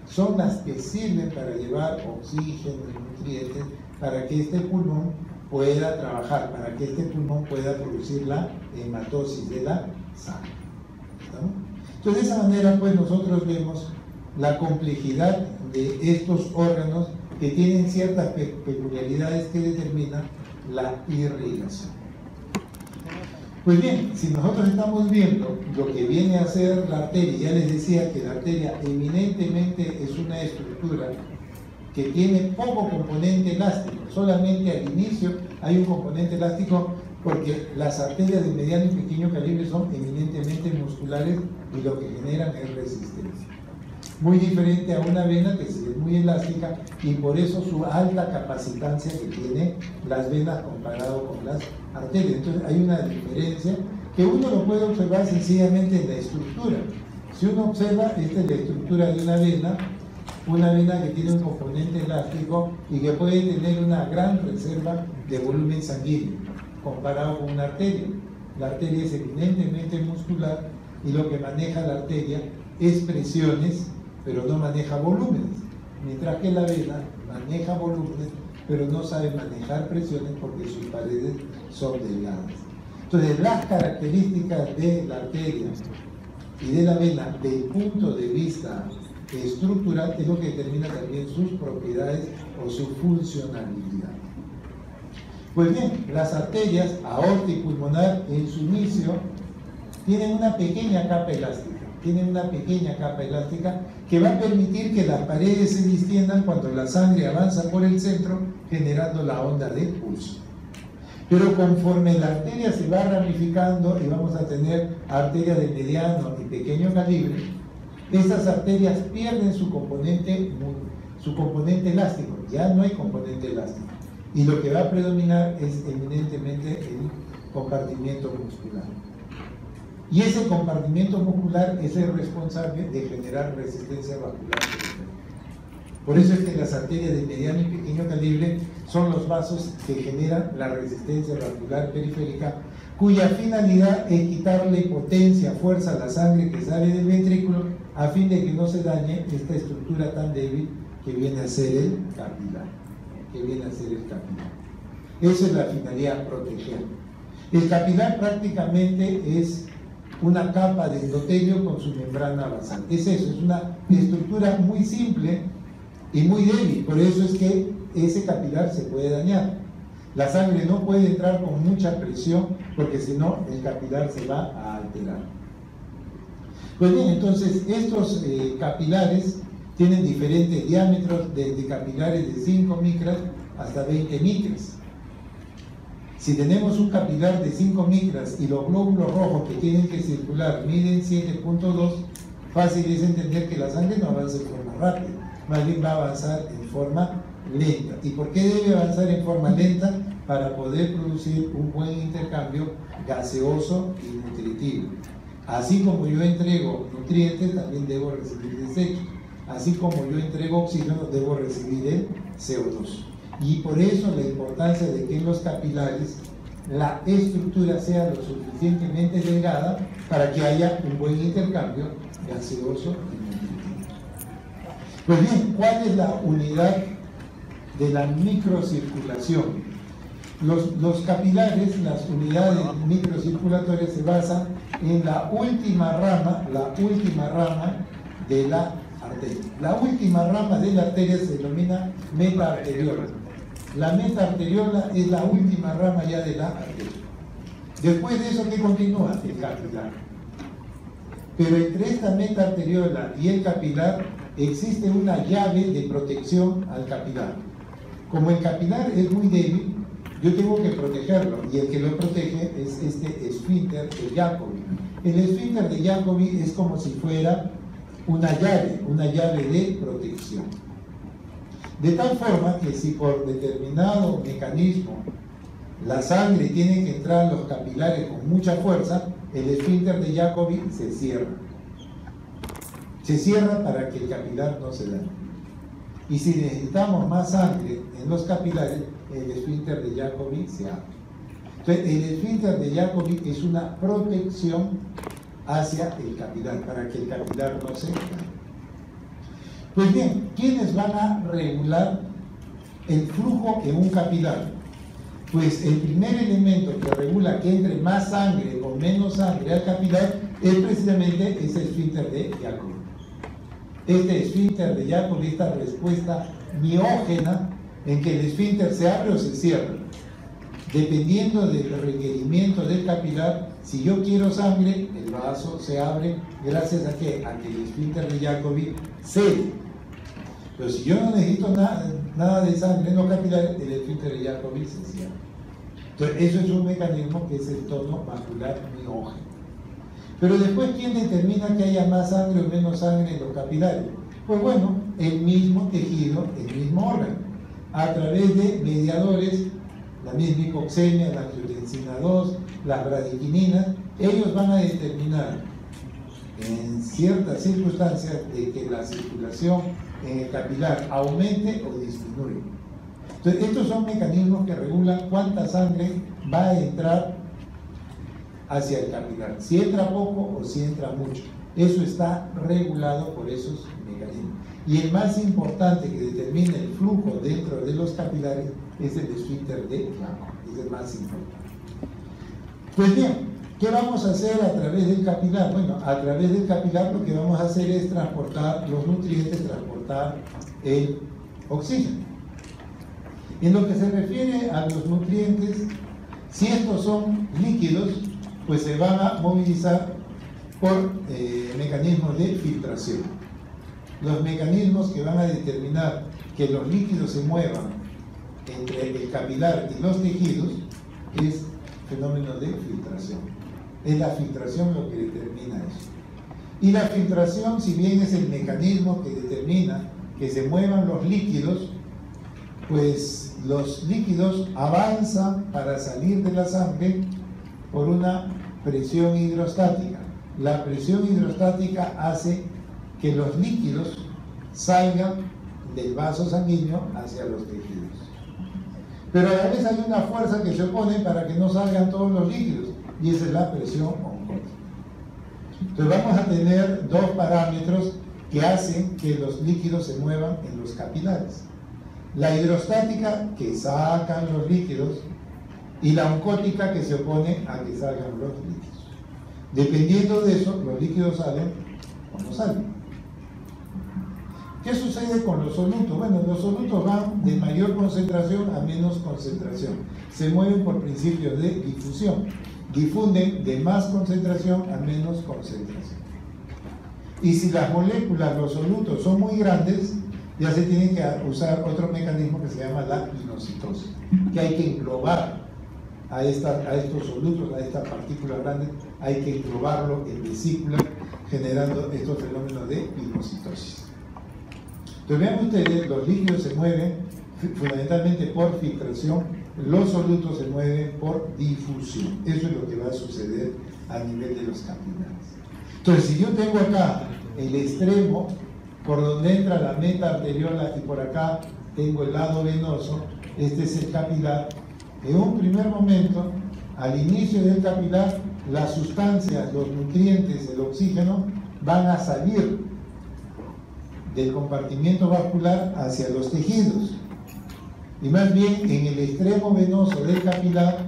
son las que sirven para llevar oxígeno y nutrientes para que este pulmón pueda trabajar, para que este pulmón pueda producir la hematosis de la sangre. ¿Estamos? Entonces, de esa manera, pues nosotros vemos la complejidad de estos órganos que tienen ciertas peculiaridades que determinan la irrigación. Pues bien, si nosotros estamos viendo lo que viene a ser la arteria, ya les decía que la arteria eminentemente es una estructura que tiene poco componente elástico, solamente al inicio hay un componente elástico porque las arterias de mediano y pequeño calibre son eminentemente musculares y lo que generan es resistencia. Muy diferente a una vena que es muy elástica y por eso su alta capacitancia que tiene las venas comparado con las arterias. Entonces hay una diferencia que uno lo puede observar sencillamente en la estructura. Si uno observa, esta es la estructura de una vena que tiene un componente elástico y que puede tener una gran reserva de volumen sanguíneo comparado con una arteria. La arteria es eminentemente muscular y lo que maneja la arteria es presiones, pero no maneja volúmenes, mientras que la vena maneja volúmenes, pero no sabe manejar presiones porque sus paredes son delgadas. Entonces, las características de la arteria y de la vena, del punto de vista estructural, es lo que determina también sus propiedades o su funcionalidad. Pues bien, las arterias aorta y pulmonar en su inicio tienen una pequeña capa elástica. Que va a permitir que las paredes se distiendan cuando la sangre avanza por el centro, generando la onda de pulso. Pero conforme la arteria se va ramificando y vamos a tener arterias de mediano y pequeño calibre, estas arterias pierden su componente elástico, ya no hay componente elástico. Y lo que va a predominar es eminentemente el compartimiento muscular. Y ese compartimiento muscular es el responsable de generar resistencia vascular periférica. Por eso es que las arterias de mediano y pequeño calibre son los vasos que generan la resistencia vascular periférica, cuya finalidad es quitarle potencia, fuerza a la sangre que sale del ventrículo a fin de que no se dañe esta estructura tan débil que viene a ser el capilar. Esa es la finalidad, proteger. El capilar prácticamente es una capa de endotelio con su membrana basal. Es eso, es una estructura muy simple y muy débil, por eso es que ese capilar se puede dañar. La sangre no puede entrar con mucha presión porque si no el capilar se va a alterar. Pues bien, entonces estos capilares tienen diferentes diámetros, desde capilares de 5 micras hasta 20 micras. Si tenemos un capilar de 5 micras y los glóbulos rojos que tienen que circular miden 7.2, fácil es entender que la sangre no avanza en forma rápida, más bien va a avanzar en forma lenta. ¿Y por qué debe avanzar en forma lenta? Para poder producir un buen intercambio gaseoso y nutritivo. Así como yo entrego nutrientes, también debo recibir desechos. Así como yo entrego oxígeno, debo recibir el CO2. Y por eso la importancia de que en los capilares la estructura sea lo suficientemente delgada para que haya un buen intercambio gaseoso y nutritivo. Pues bien, ¿cuál es la unidad de la microcirculación? Los capilares, las unidades microcirculatorias se basan en la última rama de la arteria. La última rama de la arteria se denomina metaarteriola. La metaarteriola es la última rama ya de la arteria. Después de eso, ¿qué continúa? El capilar. Pero entre esta metaarteriola y el capilar existe una llave de protección al capilar. Como el capilar es muy débil, yo tengo que protegerlo, y el que lo protege es este esfínter de Jacobi. El esfínter de Jacobi es como si fuera una llave de protección. De tal forma que si por determinado mecanismo la sangre tiene que entrar a los capilares con mucha fuerza, el esfínter de Jacobi se cierra. Se cierra para que el capilar no se dañe. Y si necesitamos más sangre en los capilares, el esfínter de Jacobi se abre. Entonces, el esfínter de Jacobi es una protección hacia el capilar, para que el capilar no se dañe. Pues bien, ¿quiénes van a regular el flujo en un capilar? Pues el primer elemento que regula que entre más sangre o menos sangre al capilar es precisamente ese esfínter de Jacobi. Este esfínter de Jacobi, esta respuesta miógena en que el esfínter se abre o se cierra. Dependiendo del requerimiento del capilar, si yo quiero sangre, el vaso se abre gracias a que el esfínter de Jacobi cede. Pero si yo no necesito nada de sangre en los capilares, el esfínter de Jacobi se cierra. Entonces, eso es un mecanismo que es el tono vascular miógeno. Pero después, ¿quién determina que haya más sangre o menos sangre en los capilares? Pues bueno, el mismo tejido, el mismo órgano, a través de mediadores, la misma hipoxemia, la angiotensina 2, las bradykininas, ellos van a determinar en ciertas circunstancias de que la circulación en el capilar aumente o disminuya. Entonces, estos son mecanismos que regulan cuánta sangre va a entrar hacia el capilar, si entra poco o si entra mucho. Eso está regulado por esos mecanismos. Y el más importante que determina el flujo dentro de los capilares es el esfínter de Jacobi, es el más importante. Pues bien, ¿qué vamos a hacer a través del capilar? Bueno, a través del capilar lo que vamos a hacer es transportar los nutrientes, transportar el oxígeno. En lo que se refiere a los nutrientes, si estos son líquidos, pues se van a movilizar por mecanismos de filtración. Los mecanismos que van a determinar que los líquidos se muevan entre el capilar y los tejidos es fenómeno de filtración. Es la filtración lo que determina eso. Y la filtración, si bien es el mecanismo que determina que se muevan los líquidos, pues los líquidos avanzan para salir de la sangre por una presión hidrostática. La presión hidrostática hace que los líquidos salgan del vaso sanguíneo hacia los tejidos. Pero a la vez hay una fuerza que se opone para que no salgan todos los líquidos, y esa es la presión oncótica. Entonces vamos a tener dos parámetros que hacen que los líquidos se muevan en los capilares. La hidrostática, que sacan los líquidos, y la oncótica, que se opone a que salgan los líquidos. Dependiendo de eso, los líquidos salen o no salen. ¿Qué sucede con los solutos? Bueno, los solutos van de mayor concentración a menos concentración. Se mueven por principios de difusión. Difunden de más concentración a menos concentración. Y si las moléculas, los solutos, son muy grandes, ya se tiene que usar otro mecanismo que se llama la inocitosis, que hay que englobar a estos solutos, a estas partículas grandes, hay que intubarlo en vesícula, generando estos fenómenos de pigmocitosis. Entonces vean ustedes, los líquidos se mueven fundamentalmente por filtración, los solutos se mueven por difusión. Eso es lo que va a suceder a nivel de los capilares. Entonces, si yo tengo acá el extremo por donde entra la meta arteriola y por acá tengo el lado venoso, este es el capilar. En un primer momento, al inicio del capilar, las sustancias, los nutrientes, el oxígeno, van a salir del compartimiento vascular hacia los tejidos. Y más bien, en el extremo venoso del capilar,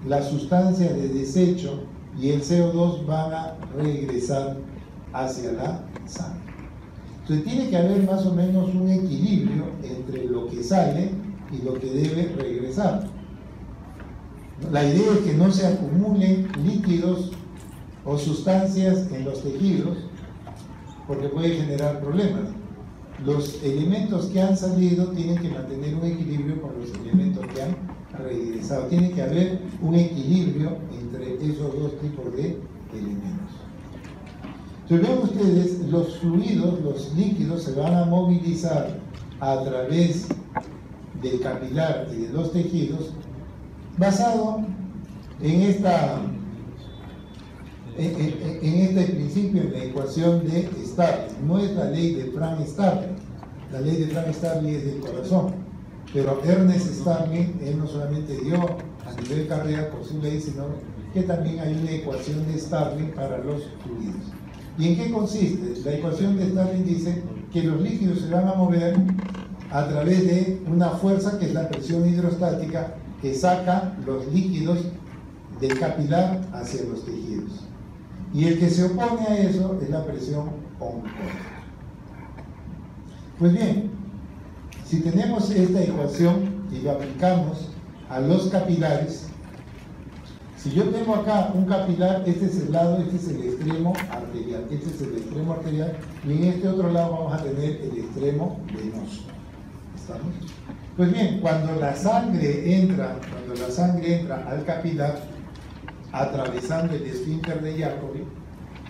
las sustancias de desecho y el CO2 van a regresar hacia la sangre. Entonces tiene que haber más o menos un equilibrio entre lo que sale y lo que debe regresar. La idea es que no se acumulen líquidos o sustancias en los tejidos, porque puede generar problemas. Los elementos que han salido tienen que mantener un equilibrio con los elementos que han regresado. Tiene que haber un equilibrio entre esos dos tipos de elementos. Entonces vean ustedes, los fluidos, los líquidos se van a movilizar a través del capilar y de los tejidos basado en este principio, en la ecuación de Starling. No es la ley de Frank Starling. La ley de Frank Starling es del corazón. Pero Ernest Starling, él no solamente dio a nivel cardíaco su ley, sino que también hay una ecuación de Starling para los fluidos. ¿Y en qué consiste? La ecuación de Starling dice que los líquidos se van a mover a través de una fuerza que es la presión hidrostática que saca los líquidos del capilar hacia los tejidos. Y el que se opone a eso es la presión oncótica. Pues bien, si tenemos esta ecuación y lo aplicamos a los capilares, si yo tengo acá un capilar, este es el lado, este es el extremo arterial, este es el extremo arterial, y en este otro lado vamos a tener el extremo venoso. ¿Estamos? Pues bien, cuando la sangre entra al capilar, atravesando el esfínter de Jacobi,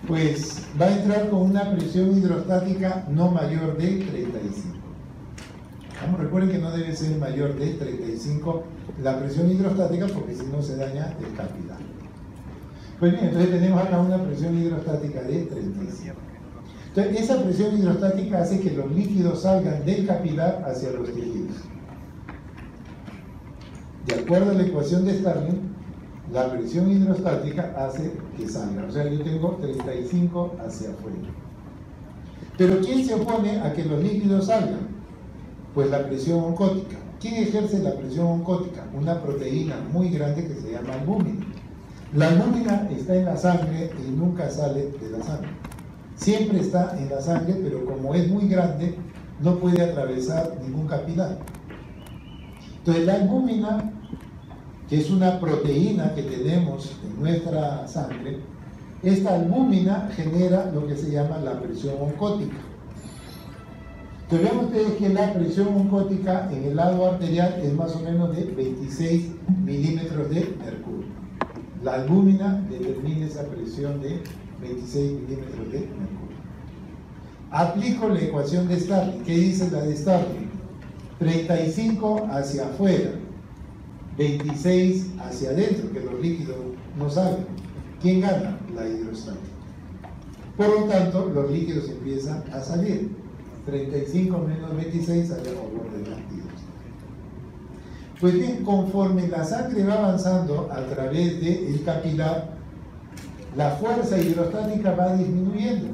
pues va a entrar con una presión hidrostática no mayor de 35. Recuerden que no debe ser mayor de 35 la presión hidrostática, porque si no se daña el capilar. Pues bien, entonces tenemos acá una presión hidrostática de 35. Entonces esa presión hidrostática hace que los líquidos salgan del capilar hacia los tejidos. De acuerdo a la ecuación de Starling, la presión hidrostática hace que salga. O sea, yo tengo 35 hacia afuera. Pero ¿quién se opone a que los líquidos salgan? Pues la presión oncótica. ¿Quién ejerce la presión oncótica? Una proteína muy grande que se llama albúmina. La albúmina está en la sangre y nunca sale de la sangre. Siempre está en la sangre, pero como es muy grande, no puede atravesar ningún capilar. Entonces la albúmina, que es una proteína que tenemos en nuestra sangre, esta albúmina genera lo que se llama la presión oncótica. Entonces vean ustedes que la presión oncótica en el lado arterial es más o menos de 26 milímetros de mercurio. La albúmina determina esa presión de 26 milímetros de mercurio. Aplico la ecuación de Starling. ¿Qué dice la de Starling? 35 hacia afuera, 26 hacia adentro, que los líquidos no salen. ¿Quién gana? La hidrostática. Por lo tanto, los líquidos empiezan a salir. 35 menos 26 sale a favor de la hidrostática. Pues bien, conforme la sangre va avanzando a través del capilar, la fuerza hidrostática va disminuyendo.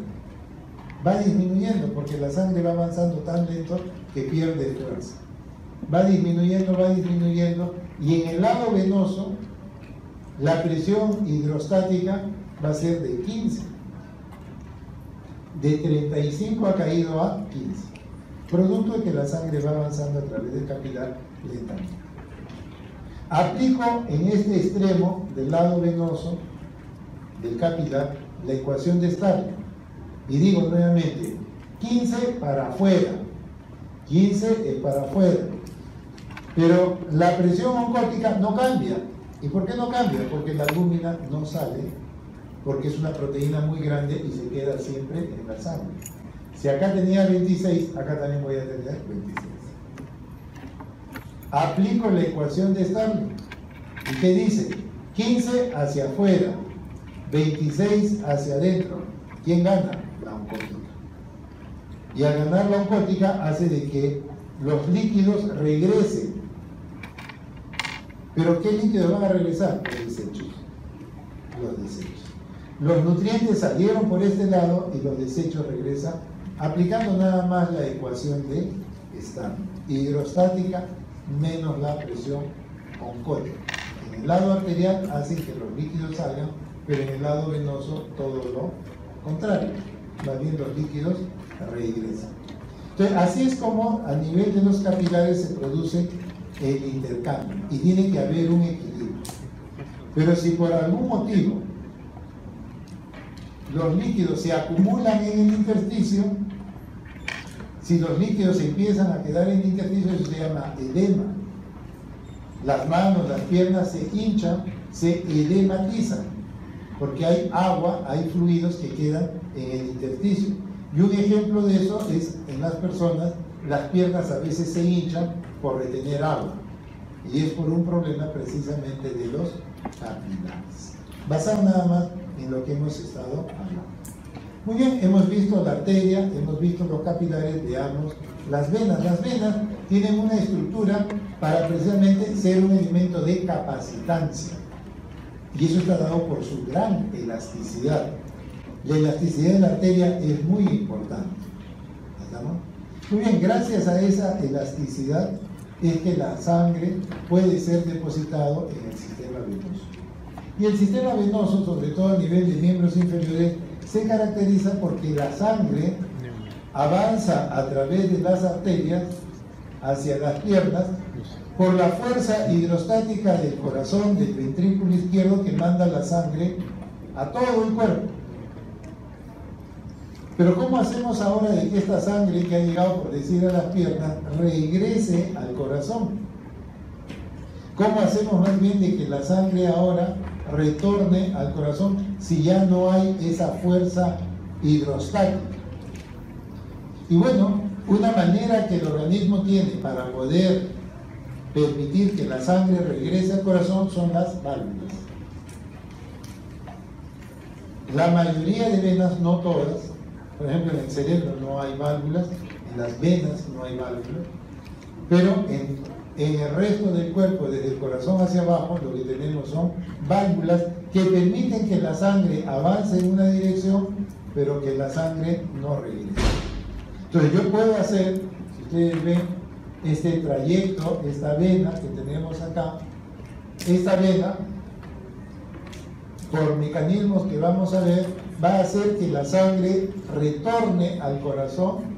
Va disminuyendo porque la sangre va avanzando tan lento que pierde fuerza. Va disminuyendo, y en el lado venoso la presión hidrostática va a ser de 15. De 35 ha caído a 15. Producto de que la sangre va avanzando a través del capilar lentamente. Aplico en este extremo del lado venoso del capilar la ecuación de Starling. Y digo nuevamente, 15 para afuera, 15 es para afuera. Pero la presión oncótica no cambia, ¿Y por qué no cambia? Porque la albúmina no sale, porque es una proteína muy grande y se queda siempre en la sangre. Si acá tenía 26, acá también voy a tener 26. Aplico la ecuación de Starling. ¿Y qué dice? 15 hacia afuera, 26 hacia adentro. ¿Quién gana? La oncótica. Y al ganar la oncótica hace de que los líquidos regresen. ¿Pero qué líquidos van a regresar? Los desechos. Los desechos. Los nutrientes salieron por este lado y los desechos regresan aplicando nada más la ecuación de Starling. Hidrostática menos la presión oncótica. En el lado arterial hacen que los líquidos salgan, pero en el lado venoso todo lo contrario. Más bien los líquidos regresan. Entonces, así es como a nivel de los capilares se produce el intercambio y tiene que haber un equilibrio. Pero si por algún motivo los líquidos se acumulan en el intersticio, si los líquidos empiezan a quedar en el intersticio, eso se llama edema. Las manos, las piernas se hinchan, se edematizan, porque hay agua, hay fluidos que quedan en el intersticio. Y un ejemplo de eso es en las personas, las piernas a veces se hinchan por retener agua. Y es por un problema precisamente de los capilares. Basado nada más en lo que hemos estado hablando. Muy bien, hemos visto la arteria, hemos visto los capilares, veamos las venas. Las venas tienen una estructura para precisamente ser un elemento de capacitancia. Y eso está dado por su gran elasticidad. La elasticidad de la arteria es muy importante. ¿Estamos? Muy bien, gracias a esa elasticidad es que la sangre puede ser depositado en el sistema venoso. Y el sistema venoso, sobre todo a nivel de miembros inferiores, se caracteriza porque la sangre avanza a través de las arterias hacia las piernas por la fuerza hidrostática del corazón, del ventrículo izquierdo, que manda la sangre a todo el cuerpo. Pero ¿cómo hacemos ahora de que esta sangre que ha llegado, por decir, a las piernas, regrese al corazón? ¿Cómo hacemos más bien de que la sangre ahora retorne al corazón si ya no hay esa fuerza hidrostática? Y bueno, una manera que el organismo tiene para poder permitir que la sangre regrese al corazón son las válvulas. La mayoría de venas, no todas, por ejemplo en el cerebro no hay válvulas, en las venas no hay válvulas, pero en el resto del cuerpo, desde el corazón hacia abajo, lo que tenemos son válvulas que permiten que la sangre avance en una dirección, pero que la sangre no regrese. Entonces yo puedo hacer, si ustedes ven, este trayecto, esta vena que tenemos acá, esta vena, por mecanismos que vamos a ver, va a hacer que la sangre retorne al corazón,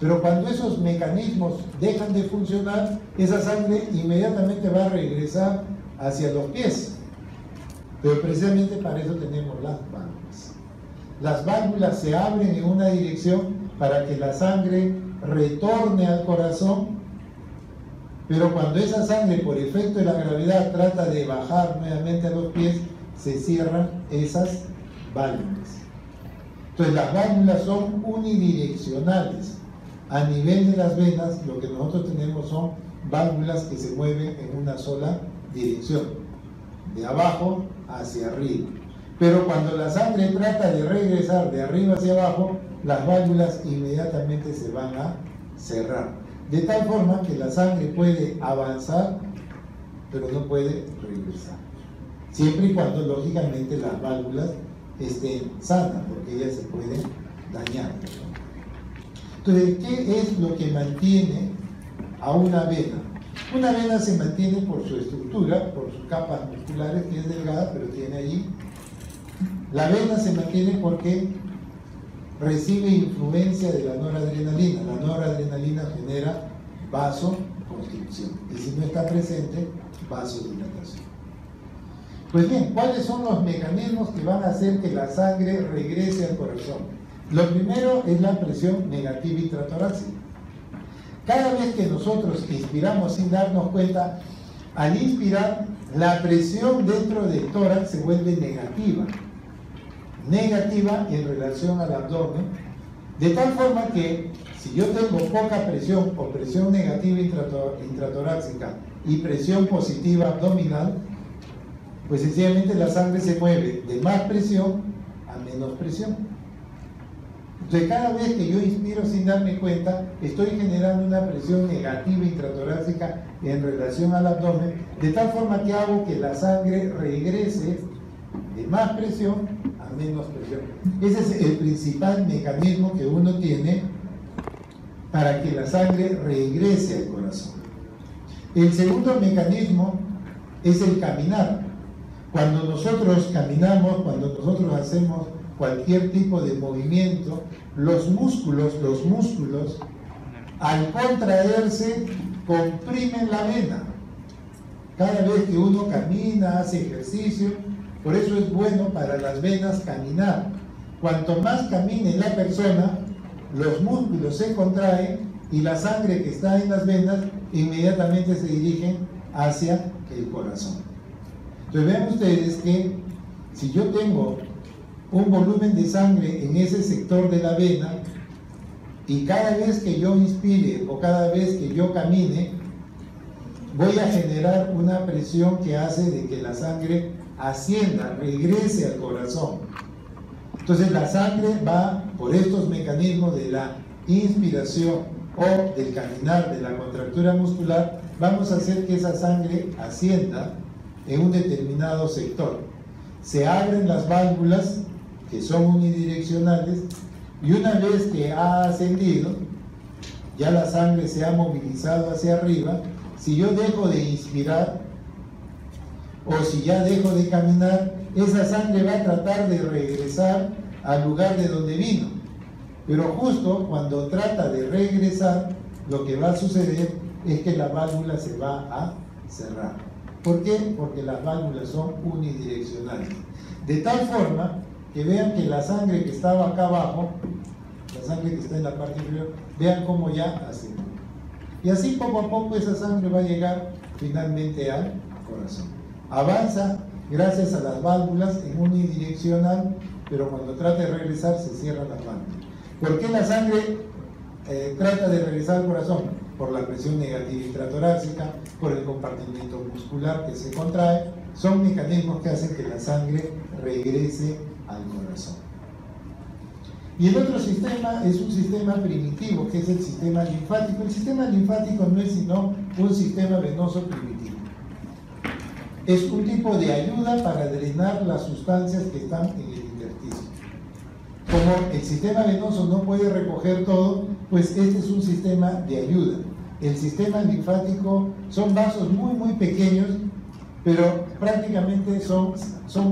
pero cuando esos mecanismos dejan de funcionar, esa sangre inmediatamente va a regresar hacia los pies. Pero precisamente para eso tenemos las válvulas. Las válvulas se abren en una dirección para que la sangre retorne al corazón, pero cuando esa sangre, por efecto de la gravedad, trata de bajar nuevamente a los pies, se cierran esas válvulas. Entonces las válvulas son unidireccionales. A nivel de las venas, lo que nosotros tenemos son válvulas que se mueven en una sola dirección, de abajo hacia arriba. Pero cuando la sangre trata de regresar de arriba hacia abajo, las válvulas inmediatamente se van a cerrar. De tal forma que la sangre puede avanzar, pero no puede regresar. Siempre y cuando, lógicamente, las válvulas estén sanas, porque ellas se pueden dañar. Entonces, ¿qué es lo que mantiene a una vena? Una vena se mantiene por su estructura, por sus capas musculares, que es delgada, pero tiene allí. La vena se mantiene porque recibe influencia de la noradrenalina. La noradrenalina genera vasoconstricción. Y si no está presente, vasodilatación. Pues bien, ¿cuáles son los mecanismos que van a hacer que la sangre regrese al corazón? Lo primero es la presión negativa intratorácica. Cada vez que nosotros inspiramos sin darnos cuenta, al inspirar la presión dentro del tórax se vuelve negativa en relación al abdomen, de tal forma que si yo tengo poca presión o presión negativa intratorácica y presión positiva abdominal, pues sencillamente la sangre se mueve de más presión a menos presión. Entonces cada vez que yo inspiro sin darme cuenta, estoy generando una presión negativa intratorácica en relación al abdomen, de tal forma que hago que la sangre regrese de más presión a menos presión. Ese es el principal mecanismo que uno tiene para que la sangre regrese al corazón. El segundo mecanismo es el caminar. Cuando nosotros caminamos, cuando nosotros hacemos cualquier tipo de movimiento, los músculos, al contraerse, comprimen la vena. Cada vez que uno camina, hace ejercicio, por eso es bueno para las venas caminar. Cuanto más camine la persona, los músculos se contraen y la sangre que está en las venas inmediatamente se dirige hacia el corazón. Entonces vean ustedes que si yo tengo un volumen de sangre en ese sector de la vena y cada vez que yo inspire o cada vez que yo camine, voy a generar una presión que hace de que la sangre ascienda, regrese al corazón. Entonces la sangre va por estos mecanismos de la inspiración o del caminar, de la contractura muscular, vamos a hacer que esa sangre ascienda en un determinado sector. Se abren las válvulas, que son unidireccionales, y una vez que ha ascendido, ya la sangre se ha movilizado hacia arriba. Si yo dejo de inspirar, o si ya dejo de caminar, esa sangre va a tratar de regresar al lugar de donde vino. Pero justo cuando trata de regresar, lo que va a suceder es que la válvula se va a cerrar. ¿Por qué? Porque las válvulas son unidireccionales. De tal forma que vean que la sangre que estaba acá abajo, la sangre que está en la parte inferior, vean cómo ya ascendió. Y así poco a poco esa sangre va a llegar finalmente al corazón. Avanza gracias a las válvulas en unidireccional, pero cuando trata de regresar se cierran las válvulas. ¿Por qué la sangre trata de regresar al corazón? Por la presión negativa intratorácica, por el compartimiento muscular que se contrae. Son mecanismos que hacen que la sangre regrese al corazón. Y el otro sistema es un sistema primitivo, que es el sistema linfático. El sistema linfático no es sino un sistema venoso primitivo. Es un tipo de ayuda para drenar las sustancias que están en el intersticio. Como el sistema venoso no puede recoger todo, pues este es un sistema de ayuda. El sistema linfático son vasos muy pequeños, pero prácticamente son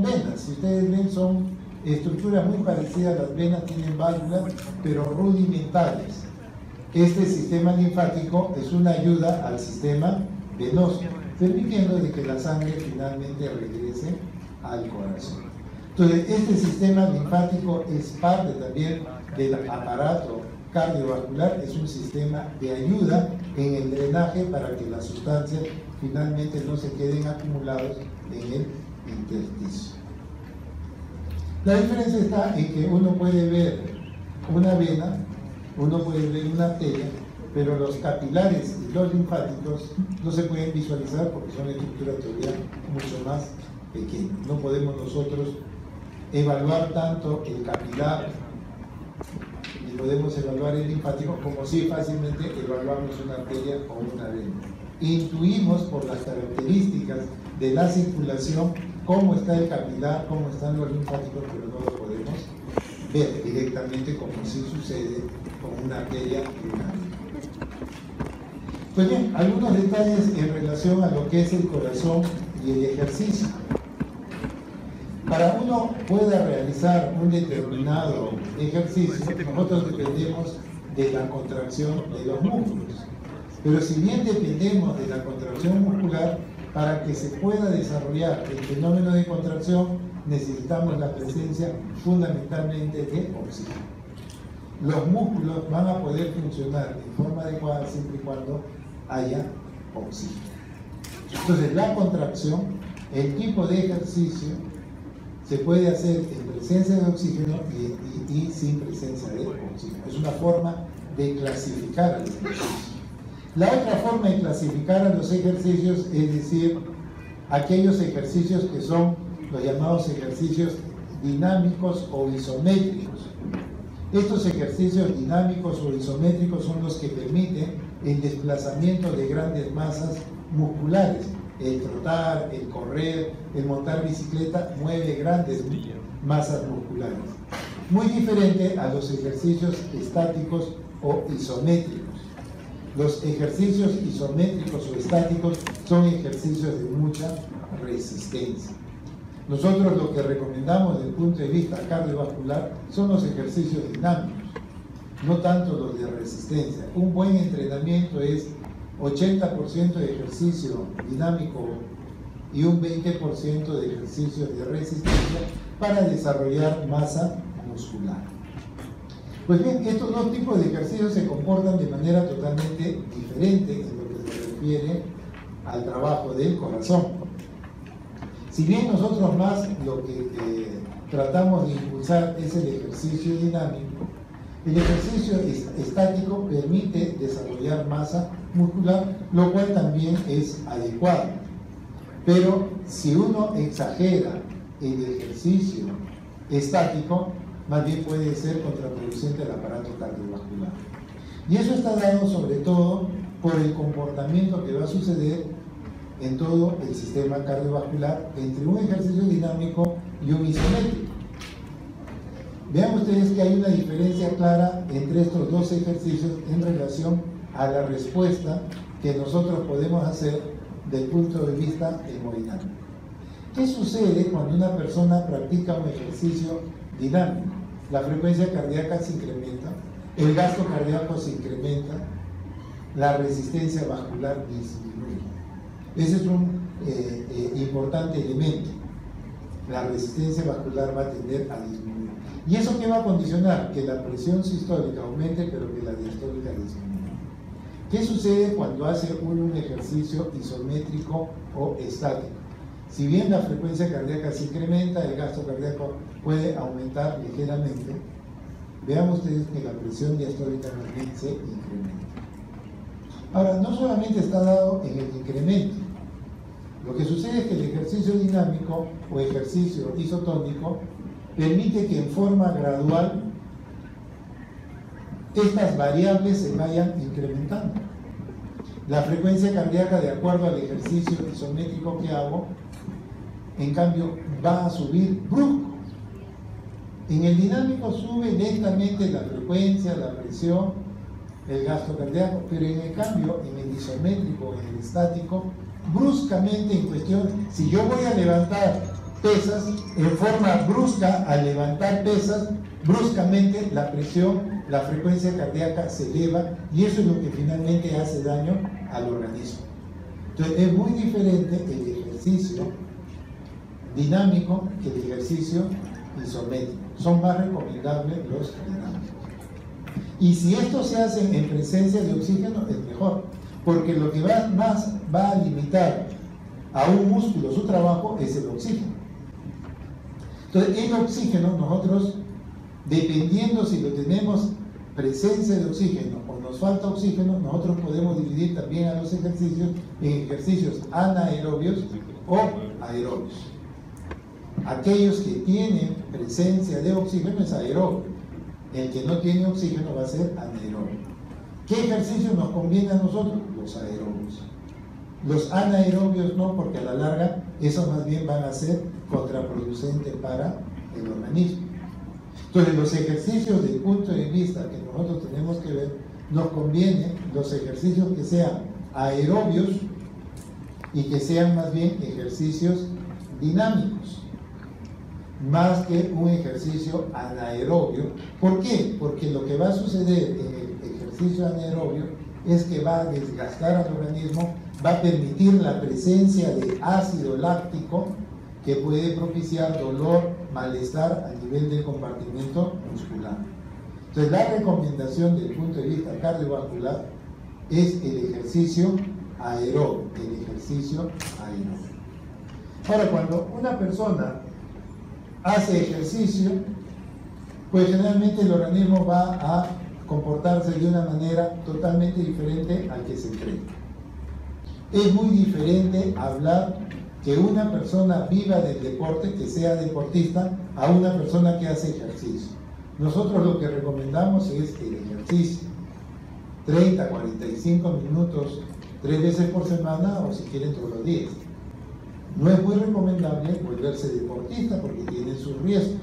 venas. Si ustedes ven, son estructuras muy parecidas a las venas, tienen válvulas, pero rudimentarias. Este sistema linfático es una ayuda al sistema venoso, permitiendo de que la sangre finalmente regrese al corazón. Entonces, este sistema linfático es parte también del aparato cardiovascular, es un sistema de ayuda en el drenaje para que las sustancias finalmente no se queden acumuladas en el intersticio. La diferencia está en que uno puede ver una vena, uno puede ver una arteria, pero los capilares y los linfáticos no se pueden visualizar porque son estructuras todavía mucho más pequeñas. No podemos nosotros evaluar tanto el capilar y podemos evaluar el linfático como si fácilmente evaluamos una arteria o una vena. Intuimos por las características de la circulación cómo está el capilar, cómo están los linfáticos, pero no lo podemos ver directamente como si sucede con una arteria y una vena. Pues bien, algunos detalles en relación a lo que es el corazón y el ejercicio. Para uno pueda realizar un determinado ejercicio, nosotros dependemos de la contracción de los músculos. Pero si bien dependemos de la contracción muscular, para que se pueda desarrollar el fenómeno de contracción, necesitamos la presencia fundamentalmente de oxígeno. Los músculos van a poder funcionar de forma adecuada siempre y cuando haya oxígeno. Entonces, la contracción, el tipo de ejercicio, se puede hacer en presencia de oxígeno y sin presencia de oxígeno. Es una forma de clasificar a los ejercicios. La otra forma de clasificar a los ejercicios es decir, aquellos ejercicios que son los llamados ejercicios dinámicos o isométricos. Estos ejercicios dinámicos o isométricos son los que permiten el desplazamiento de grandes masas musculares. El trotar, el correr, el montar bicicleta mueve grandes masas musculares. Muy diferente a los ejercicios estáticos o isométricos. Los ejercicios isométricos o estáticos son ejercicios de mucha resistencia. Nosotros lo que recomendamos desde el punto de vista cardiovascular son los ejercicios dinámicos, no tanto los de resistencia. Un buen entrenamiento es 80% de ejercicio dinámico y un 20% de ejercicios de resistencia para desarrollar masa muscular. Pues bien, estos dos tipos de ejercicios se comportan de manera totalmente diferente en lo que se refiere al trabajo del corazón. Si bien nosotros más lo que tratamos de impulsar es el ejercicio dinámico, el ejercicio estático permite desarrollar masa muscular, lo cual también es adecuado. Pero si uno exagera el ejercicio estático, más bien puede ser contraproducente al aparato cardiovascular. Y eso está dado sobre todo por el comportamiento que va a suceder en todo el sistema cardiovascular entre un ejercicio dinámico y un isométrico. Vean ustedes que hay una diferencia clara entre estos dos ejercicios en relación a la respuesta que nosotros podemos hacer del punto de vista hemodinámico. ¿Qué sucede cuando una persona practica un ejercicio dinámico? La frecuencia cardíaca se incrementa, el gasto cardíaco se incrementa, la resistencia vascular disminuye. Ese es un importante elemento. La resistencia vascular va a tender a disminuir. ¿Y eso qué va a condicionar? Que la presión sistólica aumente, pero que la diastólica disminuya. ¿Qué sucede cuando hace uno un ejercicio isométrico o estático? Si bien la frecuencia cardíaca se incrementa, el gasto cardíaco puede aumentar ligeramente, vean ustedes que la presión diastólica también se incrementa. Ahora, no solamente está dado en el incremento, lo que sucede es que el ejercicio dinámico o ejercicio isotónico permite que en forma gradual estas variables se vayan incrementando. La frecuencia cardíaca, de acuerdo al ejercicio isométrico que hago, en cambio va a subir brusco. En el dinámico sube lentamente la frecuencia, la presión, el gasto cardíaco, pero en el cambio, en el isométrico, en el estático, bruscamente en cuestión, si yo voy a levantar pesas, en forma brusca al levantar pesas, bruscamente la presión, la frecuencia cardíaca se eleva y eso es lo que finalmente hace daño al organismo. Entonces es muy diferente el ejercicio dinámico que el ejercicio isométrico. Son más recomendables los dinámicos. Y si esto se hace en presencia de oxígeno es mejor, porque lo que más va a limitar a un músculo su trabajo es el oxígeno. Entonces el oxígeno nosotros, dependiendo si lo tenemos presencia de oxígeno o nos falta oxígeno, nosotros podemos dividir también a los ejercicios en ejercicios anaerobios o aerobios. Aquellos que tienen presencia de oxígeno es aerobio. El que no tiene oxígeno va a ser anaerobio. ¿Qué ejercicios nos conviene a nosotros? Los aerobios. Los anaerobios no, porque a la larga esos más bien van a ser contraproducentes para el organismo. Entonces los ejercicios desde el punto de vista que nosotros tenemos que ver, nos conviene los ejercicios que sean aerobios y que sean más bien ejercicios dinámicos, más que un ejercicio anaerobio. ¿Por qué? Porque lo que va a suceder en el ejercicio anaerobio es que va a desgastar al organismo, va a permitir la presencia de ácido láctico que puede propiciar dolor, malestar a nivel del compartimento muscular. Entonces la recomendación desde el punto de vista cardiovascular es el ejercicio aerobio, el ejercicio ejercicio aeróbico. Ahora, cuando una persona hace ejercicio, pues generalmente el organismo va a comportarse de una manera totalmente diferente al que se cree. Es muy diferente hablar que una persona viva del deporte, que sea deportista, a una persona que hace ejercicio. Nosotros lo que recomendamos es el ejercicio, 30, 45 minutos, 3 veces por semana o si quieren todos los días. No es muy recomendable volverse deportista porque tiene sus riesgos.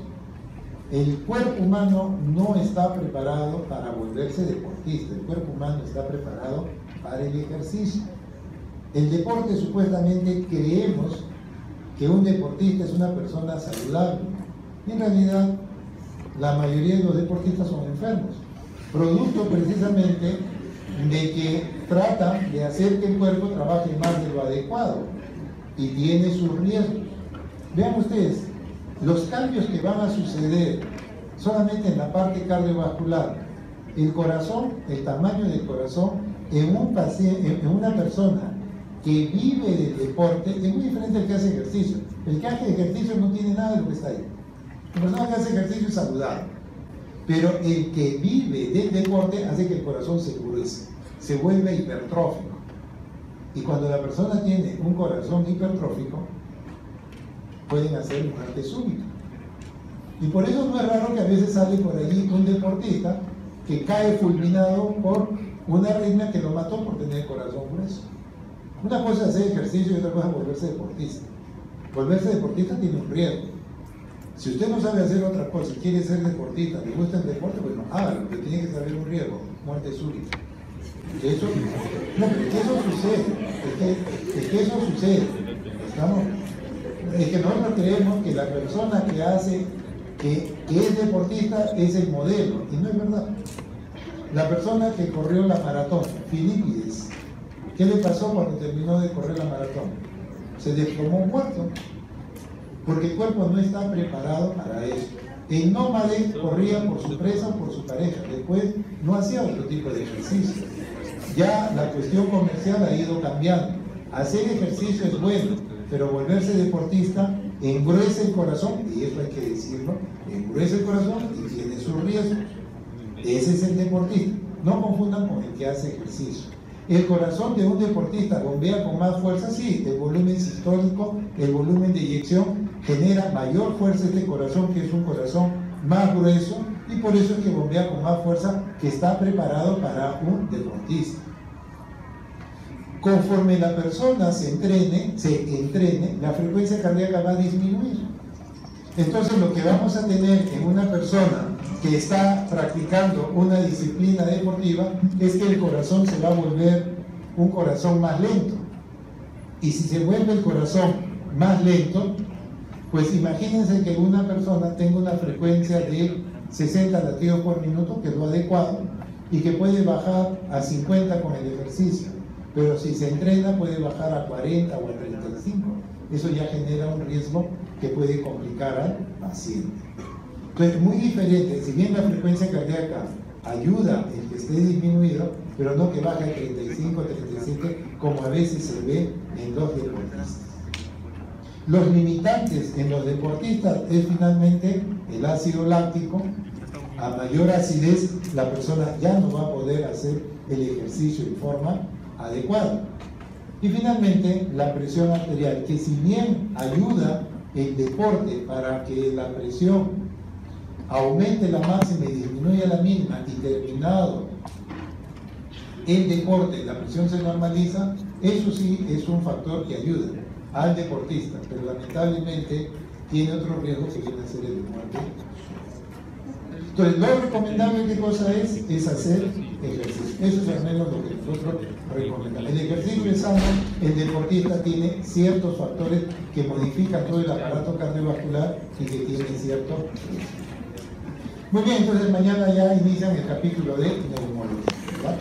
El cuerpo humano no está preparado para volverse deportista, el cuerpo humano está preparado para el ejercicio. El deporte, supuestamente creemos que un deportista es una persona saludable. En realidad, la mayoría de los deportistas son enfermos, producto precisamente de que tratan de hacer que el cuerpo trabaje más de lo adecuado y tiene sus riesgos. Vean ustedes, los cambios que van a suceder solamente en la parte cardiovascular, el corazón, el tamaño del corazón en una persona que vive del deporte es muy diferente al que hace ejercicio. El que hace ejercicio no tiene nada de lo que está ahí. La persona que hace ejercicio es saludable, pero el que vive del deporte hace que el corazón se endurece, se vuelve hipertrófico. Y cuando la persona tiene un corazón hipertrófico, pueden hacer muerte súbita. Y por eso no es raro que a veces sale por allí un deportista que cae fulminado por una arritmia que lo mató por tener el corazón grueso. Una cosa es hacer ejercicio y otra cosa es volverse deportista. Volverse deportista tiene un riesgo. Si usted no sabe hacer otra cosa y quiere ser deportista, le gusta el deporte, pues no, hágalo, pero tiene que saber un riesgo, muerte súbita. Eso sucede, es que eso sucede. Es que nosotros creemos que la persona que hace, que es deportista, es el modelo, y no es verdad. La persona que corrió la maratón, Filipides, ¿qué le pasó cuando terminó de correr la maratón? Se desplomó muerto, porque el cuerpo no está preparado para eso. El nómade corría por su presa o por su pareja, después no hacía otro tipo de ejercicio. Ya la cuestión comercial ha ido cambiando. Hacer ejercicio es bueno, pero volverse deportista engruesa el corazón, y eso hay que decirlo, engruesa el corazón y tiene sus riesgos. Ese es el deportista. No confundan con el que hace ejercicio. El corazón de un deportista bombea con más fuerza, sí, el volumen sistólico, el volumen de eyección genera mayor fuerza este corazón, que es un corazón más grueso, y por eso es que bombea con más fuerza, que está preparado para un deportista. Conforme la persona se entrene, la frecuencia cardíaca va a disminuir. Entonces lo que vamos a tener en una persona que está practicando una disciplina deportiva es que el corazón se va a volver un corazón más lento. Y si se vuelve el corazón más lento, pues imagínense que una persona tenga una frecuencia de 60 latidos por minuto, que es lo adecuado, y que puede bajar a 50 con el ejercicio, pero si se entrena puede bajar a 40 o a 35. Eso ya genera un riesgo que puede complicar al paciente. Entonces, muy diferente, si bien la frecuencia cardíaca ayuda el que esté disminuido, pero no que baje a 35, 37, como a veces se ve en los deportistas. Los limitantes en los deportistas es finalmente el ácido láctico. A mayor acidez, la persona ya no va a poder hacer el ejercicio en forma adecuada. Y finalmente, la presión arterial, que si bien ayuda el deporte para que la presión aumente la máxima y disminuya la mínima, y terminado el deporte, la presión se normaliza, eso sí es un factor que ayuda al deportista, pero lamentablemente tiene otro riesgo que viene a ser el de muerte. Entonces, lo recomendable, ¿qué cosa es hacer ejercicio? Eso es al menos lo que nosotros recomendamos. El ejercicio es sano, el deportista tiene ciertos factores que modifican todo el aparato cardiovascular y que tienen cierto riesgo. Muy bien, entonces mañana ya inician el capítulo de neumología, ¿verdad?